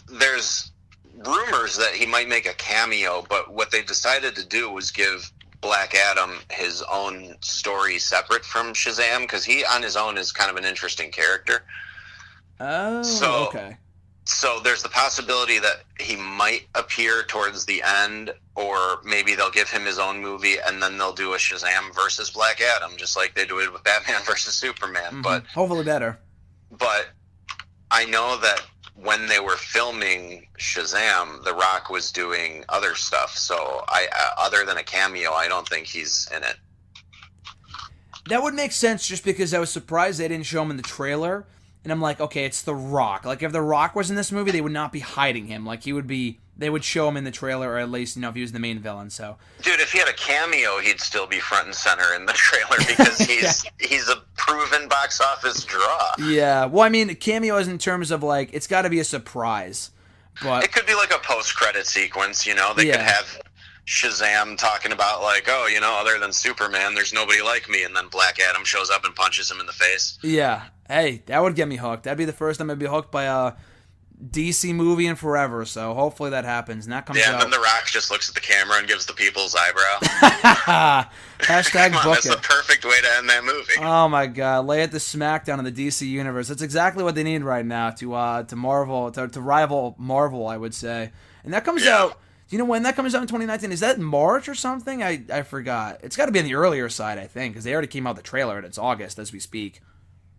There's rumors that he might make a cameo, but what they decided to do was give Black Adam his own story separate from Shazam, because he on his own is kind of an interesting character. Oh, okay. So there's the possibility that he might appear towards the end, or maybe they'll give him his own movie and then they'll do a Shazam versus Black Adam, just like they do it with Batman versus Superman. Mm-hmm. But hopefully better. But I know that when they were filming Shazam, The Rock was doing other stuff. So other than a cameo, I don't think he's in it. That would make sense, just because I was surprised they didn't show him in the trailer. And I'm like, okay, it's The Rock. Like, if The Rock was in this movie, they would not be hiding him. Like, they would show him in the trailer, or at least, if he was the main villain, so. Dude, if he had a cameo, he'd still be front and center in the trailer, because he's a proven box office draw. Yeah, well, I mean, a cameo is in terms of, like, it's got to be a surprise. But it could be like a post-credit sequence, They could have Shazam talking about, like, oh, other than Superman, there's nobody like me, and then Black Adam shows up and punches him in the face. Yeah. Hey, that would get me hooked. That'd be the first time I'd be hooked by a DC movie in forever, so hopefully that happens. And that comes out. Yeah, and then The Rock just looks at the camera and gives the people's eyebrow. Hashtag book that's it. the perfect way to end that movie. Oh my god, lay it the smackdown in the DC universe. That's exactly what they need right now to Marvel, to rival Marvel, I would say. And that comes out. Do you know when that comes out in 2019? Is that March or something? I forgot. It's got to be on the earlier side, I think, because they already came out the trailer and it's August as we speak.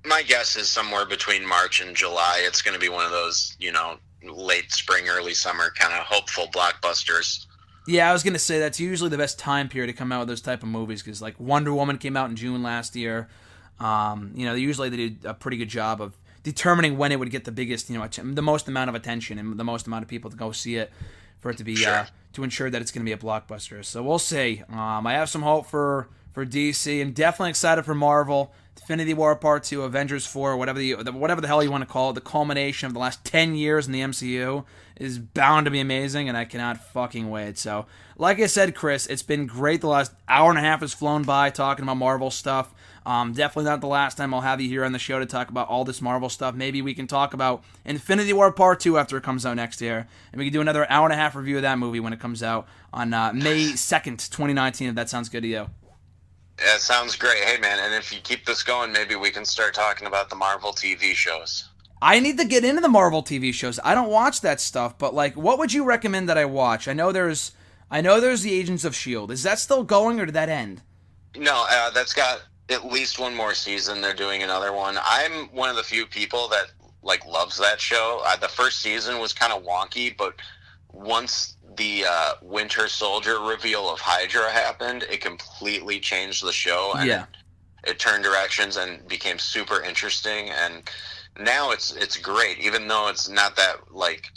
My guess is somewhere between March and July. It's going to be one of those, late spring, early summer kind of hopeful blockbusters. Yeah, I was going to say that's usually the best time period to come out with those type of movies, because like Wonder Woman came out in June last year. Usually they do a pretty good job of determining when it would get the biggest, the most amount of attention and the most amount of people to go see it, for it to be to ensure that it's going to be a blockbuster. So we'll see. I have some hope for for DC, and definitely excited for Marvel. Infinity War Part 2, Avengers 4, whatever the hell you want to call it, the culmination of the last 10 years in the MCU is bound to be amazing, and I cannot fucking wait. So, like I said, Chris, it's been great. The last hour and a half has flown by talking about Marvel stuff. Definitely not the last time I'll have you here on the show to talk about all this Marvel stuff. Maybe we can talk about Infinity War Part 2 after it comes out next year, and we can do another hour and a half review of that movie when it comes out on May 2nd, 2019, if that sounds good to you. Yeah, it sounds great. Hey, man, and if you keep this going, maybe we can start talking about the Marvel TV shows. I need to get into the Marvel TV shows. I don't watch that stuff, but like, what would you recommend that I watch? I know there's the Agents of S.H.I.E.L.D. Is that still going, or did that end? No, that's got at least one more season. They're doing another one. I'm one of the few people that like loves that show. The first season was kind of wonky, but once the Winter Soldier reveal of Hydra happened, it completely changed the show, and it turned directions and became super interesting. And now it's great, even though it's not that like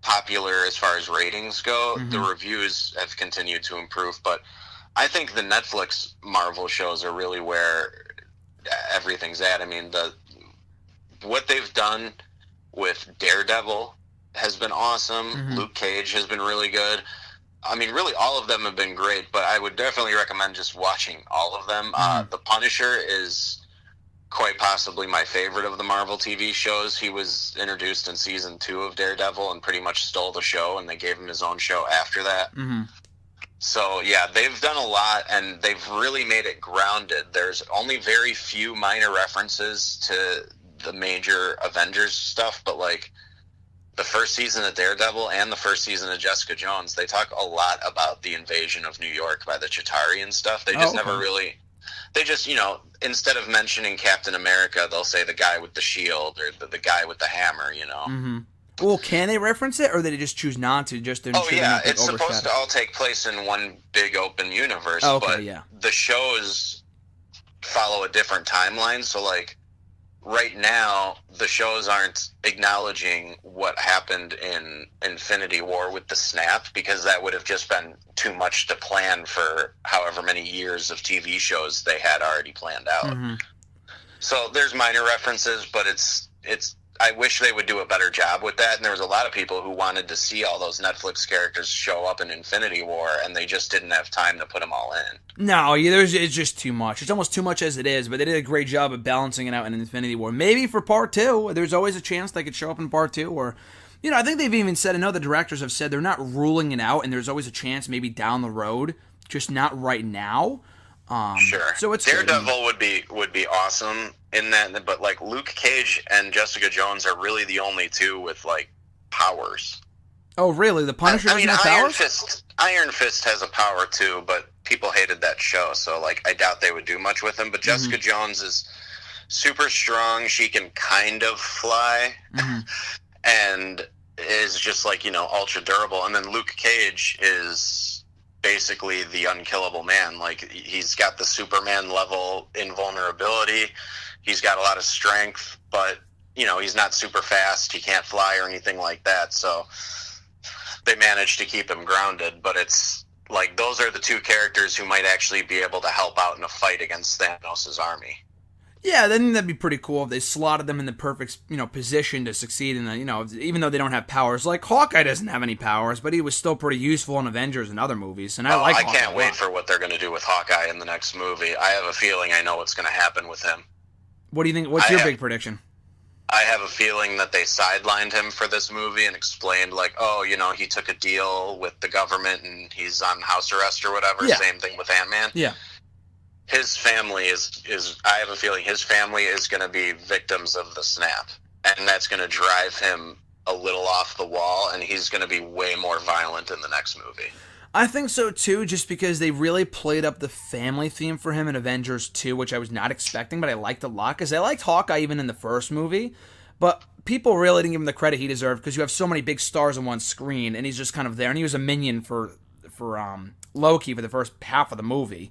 popular as far as ratings go. The reviews have continued to improve, but I think the Netflix Marvel shows are really where everything's at. I mean, what they've done with Daredevil has been awesome. Luke Cage has been really good. I mean, really, all of them have been great, but I would definitely recommend just watching all of them. The Punisher is quite possibly my favorite of the Marvel TV shows. He was introduced in season 2 of Daredevil and pretty much stole the show, and they gave him his own show after that. So, yeah, they've done a lot, and they've really made it grounded. There's only very few minor references to the major Avengers stuff, but, like, the first season of Daredevil and the first season of Jessica Jones, they talk a lot about the invasion of New York by the Chitauri and stuff. They just never really... They just, instead of mentioning Captain America, they'll say the guy with the shield or the guy with the hammer, Well, can they reference it, or they just choose not to? It's supposed to all take place in one big open universe, but the shows follow a different timeline. So, like, right now, the shows aren't acknowledging what happened in Infinity War with the snap, because that would have just been too much to plan for however many years of TV shows they had already planned out. So there's minor references, but it's I wish they would do a better job with that. And there was a lot of people who wanted to see all those Netflix characters show up in Infinity War, and they just didn't have time to put them all in. No, it's just too much. It's almost too much as it is, but they did a great job of balancing it out in Infinity War. Maybe for Part 2, there's always a chance they could show up in Part 2, or... I think they've even said, I know the directors have said they're not ruling it out, and there's always a chance maybe down the road, just not right now. Sure. So it's Daredevil would be awesome in that, but like Luke Cage and Jessica Jones are really the only two with like powers. Oh, really? The Punisher doesn't have powers? Iron Fist has a power too, but people hated that show, so like I doubt they would do much with him. But Jessica Jones is super strong. She can kind of fly, and is just like ultra durable. And then Luke Cage is basically the unkillable man. Like, he's got the Superman level invulnerability. He's got a lot of strength, but he's not super fast. He can't fly or anything like that. So they managed to keep him grounded. But it's like those are the two characters who might actually be able to help out in a fight against Thanos' army. Yeah, then that'd be pretty cool if they slotted them in the perfect, position to succeed in the, even though they don't have powers. Like, Hawkeye doesn't have any powers, but he was still pretty useful in Avengers and other movies, and I can't wait for what they're going to do with Hawkeye in the next movie. I have a feeling I know what's going to happen with him. What do you think? What's your big prediction? I have a feeling that they sidelined him for this movie and explained, like, he took a deal with the government and he's on house arrest or whatever. Yeah. Same thing with Ant-Man. Yeah. His family is I have a feeling his family is going to be victims of the snap, and that's going to drive him a little off the wall, and he's going to be way more violent in the next movie. I think so too, just because they really played up the family theme for him in Avengers 2, which I was not expecting, but I liked a lot, because I liked Hawkeye even in the first movie, but people really didn't give him the credit he deserved, because you have so many big stars on one screen, and he's just kind of there, and he was a minion for Loki for the first half of the movie.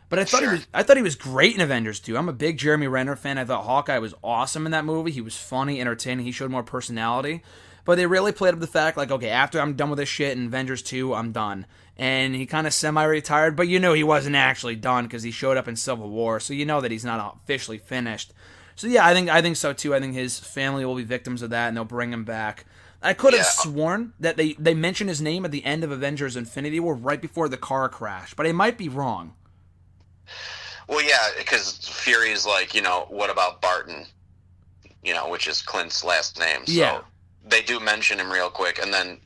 But I thought he was great in Avengers 2. I'm a big Jeremy Renner fan. I thought Hawkeye was awesome in that movie. He was funny, entertaining. He showed more personality. But they really played up the fact, like, okay, after I'm done with this shit in Avengers 2, I'm done. And he kind of semi-retired, but you know he wasn't actually done because he showed up in Civil War, so you know that he's not officially finished. So yeah, I think so too. I think his family will be victims of that, and they'll bring him back. I could have sworn that they mentioned his name at the end of Avengers Infinity War right before the car crash, but I might be wrong. Well, yeah, because Fury's like, what about Barton? Which is Clint's last name. So yeah. They do mention him real quick, and then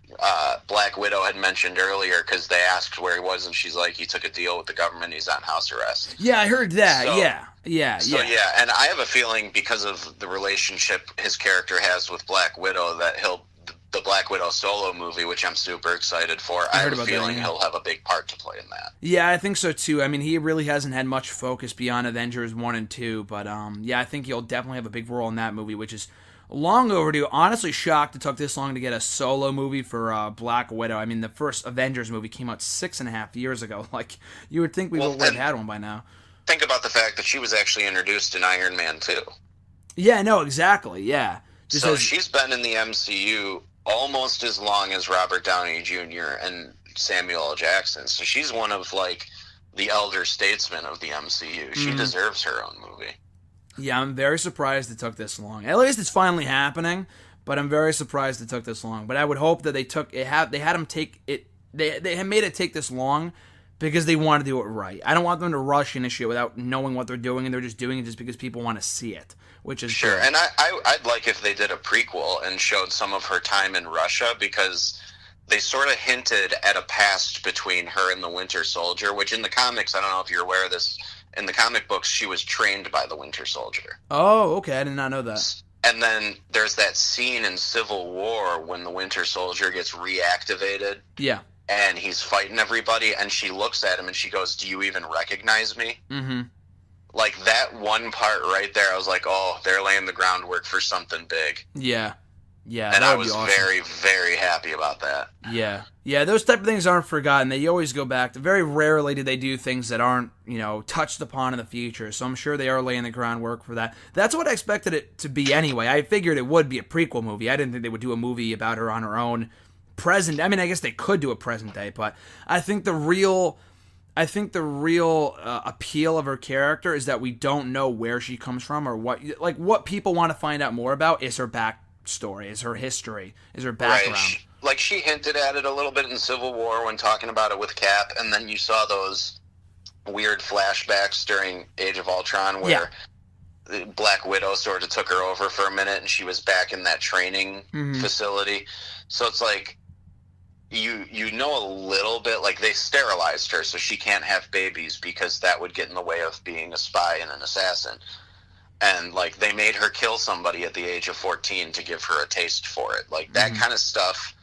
Black Widow had mentioned earlier because they asked where he was, and she's like, he took a deal with the government, he's on house arrest. Yeah, I heard that. So, yeah, and I have a feeling because of the relationship his character has with Black Widow that the Black Widow solo movie, which I'm super excited for, I have a feeling he'll have a big part to play in that. Yeah, I think so too. I mean, he really hasn't had much focus beyond Avengers 1 and 2, but yeah, I think he'll definitely have a big role in that movie, which is long overdue. Honestly shocked it took this long to get a solo movie for Black Widow. I mean, the first Avengers movie came out 6.5 years ago. Like, you would think we would have had one by now. Think about the fact that she was actually introduced in Iron Man 2. Yeah, no, exactly, yeah. So she's been in the MCU almost as long as Robert Downey Jr. and Samuel L. Jackson. So she's one of, like, the elder statesmen of the MCU. She deserves her own movie. Yeah, I'm very surprised it took this long. At least it's finally happening, but I'm very surprised it took this long. But I would hope that they had him take it. They had made it take this long because they want to do it right. I don't want them to rush into shit without knowing what they're doing, and they're just doing it just because people want to see it, which is sure. good. And I'd like if they did a prequel and showed some of her time in Russia, because they sort of hinted at a past between her and the Winter Soldier, which in the comics, I don't know if you're aware of this, in the comic books, she was trained by the Winter Soldier. Oh, okay. I did not know that. And then there's that scene in Civil War when the Winter Soldier gets reactivated. Yeah. And he's fighting everybody, and she looks at him and she goes, "Do you even recognize me?" Mm-hmm. Like, that one part right there, I was like, oh, they're laying the groundwork for something big. Yeah. Yeah. And I was very, very happy about that. Yeah. Yeah, those type of things aren't forgotten. They always go back to, very rarely do they do things that aren't, touched upon in the future. So I'm sure they are laying the groundwork for that. That's what I expected it to be anyway. I figured it would be a prequel movie. I didn't think they would do a movie about her on her own present. I mean, I guess they could do a present day, but I think the real appeal of her character is that we don't know where she comes from or what people want to find out more about is her backstory, is her history, is her background. Right. Like, she hinted at it a little bit in Civil War when talking about it with Cap, and then you saw those weird flashbacks during Age of Ultron where Black Widow sort of took her over for a minute and she was back in that training facility. So it's like, you know a little bit, like, they sterilized her so she can't have babies because that would get in the way of being a spy and an assassin. And, like, they made her kill somebody at the age of 14 to give her a taste for it. Like, that kind of stuff,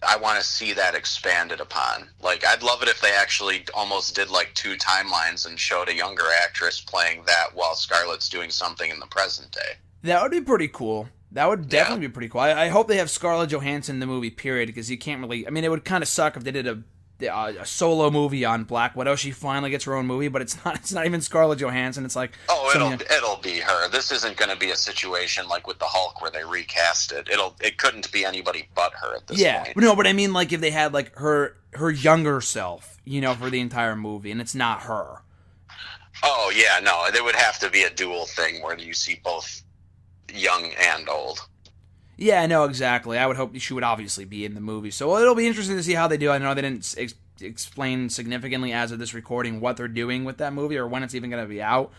I want to see that expanded upon. Like, I'd love it if they actually almost did, like, 2 timelines and showed a younger actress playing that while Scarlett's doing something in the present day. That would be pretty cool. That would definitely be pretty cool. I hope they have Scarlett Johansson in the movie, period, because you can't really... I mean, it would kind of suck if they did a solo movie on Black Widow. She finally gets her own movie, but it's not even Scarlett Johansson. It's like... Oh, it'll be her. This isn't going to be a situation like with the Hulk where they recast it. It couldn't be anybody but her at this point. Yeah, no, but I mean, like, if they had, like, her younger self, for the entire movie, and it's not her. Oh, yeah, no, there would have to be a dual thing where you see both young and old. Yeah, no, exactly. I would hope she would obviously be in the movie. So it'll be interesting to see how they do. I know they didn't explain significantly as of this recording what they're doing with that movie or when it's even going to be out.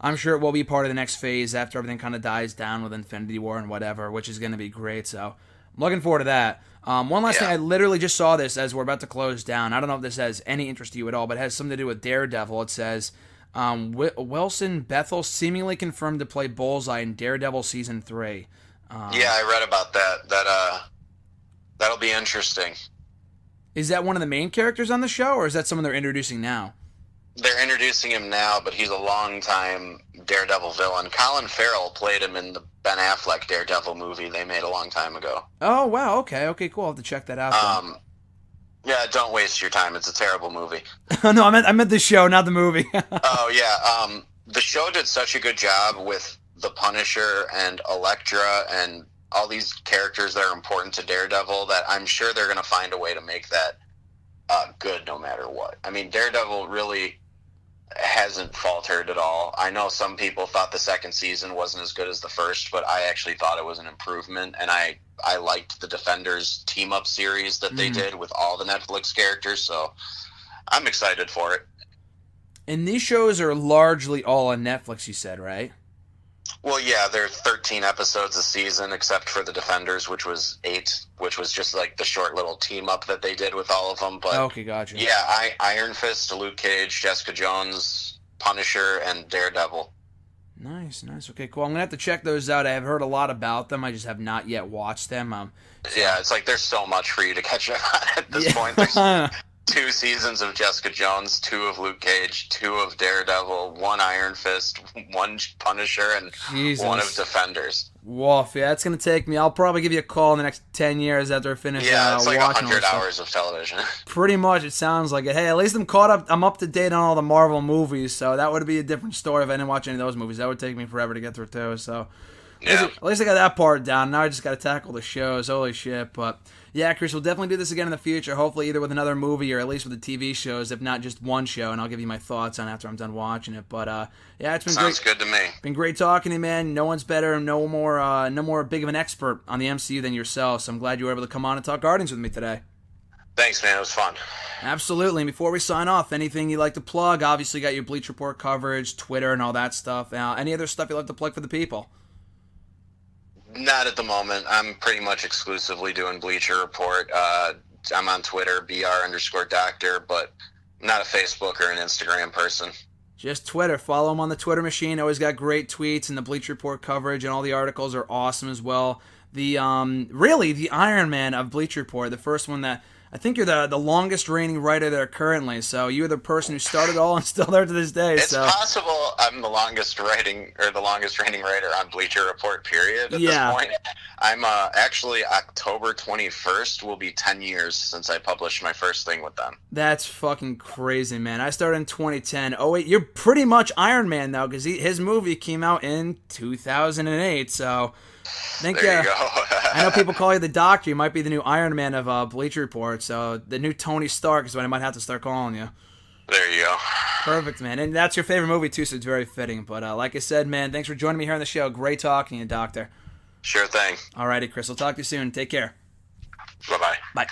I'm sure it will be part of the next phase after everything kind of dies down with Infinity War and whatever, which is going to be great. So I'm looking forward to that. One last thing, I literally just saw this as we're about to close down. I don't know if this has any interest to you at all, but it has something to do with Daredevil. It says... Wilson Bethel seemingly confirmed to play Bullseye in Daredevil Season 3. Yeah, I read about that. That'll be interesting. Is that one of the main characters on the show, or is that someone they're introducing now? They're introducing him now, but he's a long-time Daredevil villain. Colin Farrell played him in the Ben Affleck Daredevil movie they made a long time ago. Oh, wow, okay, cool. I'll have to check that out then. Yeah, don't waste your time. It's a terrible movie. No, I meant the show, not the movie. Oh, yeah. The show did such a good job with the Punisher and Elektra and all these characters that are important to Daredevil that I'm sure they're going to find a way to make that good no matter what. I mean, Daredevil really hasn't faltered at all. I know some people thought the second season wasn't as good as the first, but I actually thought it was an improvement, and I liked the Defenders team-up series that they did with all the Netflix characters, so I'm excited for it. And these shows are largely all on Netflix, you said, right? Well, yeah, there are 13 episodes a season, except for the Defenders, which was 8, which was just like the short little team up that they did with all of them. But okay, gotcha. Yeah, Iron Fist, Luke Cage, Jessica Jones, Punisher, and Daredevil. Nice. Okay, cool. I'm gonna have to check those out. I have heard a lot about them. I just have not yet watched them. Yeah, it's like there's so much for you to catch up on at this point. There's 2 seasons of Jessica Jones, 2 of Luke Cage, 2 of Daredevil, 1 Iron Fist, 1 Punisher, and Jesus. 1 of Defenders. Woof, yeah, it's going to take me. I'll probably give you a call in the next 10 years after I finish it's like watching 100 hours of television. Pretty much, it sounds like it. Hey, at least I'm caught up. I'm up to date on all the Marvel movies, so that would be a different story if I didn't watch any of those movies. That would take me forever to get through, too, so... Yeah. At least I got that part down. Now I just got to tackle the shows. Holy shit. But yeah, Chris, we'll definitely do this again in the future. Hopefully either with another movie or at least with the TV shows, if not just one show. And I'll give you my thoughts on after I'm done watching it. But yeah, it's been Sounds great. good to me. Been great talking to you, man. No one's better, no more big of an expert on the MCU than yourself. So I'm glad you were able to come on and talk Guardians with me today. Thanks, man. It was fun. Absolutely. And before we sign off, anything you'd like to plug? Obviously, you got your Bleacher Report coverage, Twitter, and all that stuff. Any other stuff you'd like to plug for the people? Not at the moment. I'm pretty much exclusively doing Bleacher Report. I'm on Twitter, BR_doctor, but I'm not a Facebook or an Instagram person. Just Twitter. Follow him on the Twitter machine. Always got great tweets, and the Bleacher Report coverage and all the articles are awesome as well. The really the Iron Man of Bleacher Report, the first one that I think you're the longest reigning writer there currently. So you're the person who started all and still there to this day. It's possible I'm the longest reigning writer on Bleacher Report. Period. At this point, I'm actually October 21st will be 10 years since I published my first thing with them. That's fucking crazy, man. I started in 2010. Oh wait, you're pretty much Iron Man though, because his movie came out in 2008. So. There you go. I know people call you the Doctor. You might be the new Iron Man of Bleacher Report. So the new Tony Stark is what I might have to start calling you. There you go. Perfect, man. And that's your favorite movie, too, so it's very fitting. But like I said, man, thanks for joining me here on the show. Great talking to you, Doctor. Sure thing. Alrighty, Chris. I'll talk to you soon. Take care. Bye-bye. Bye.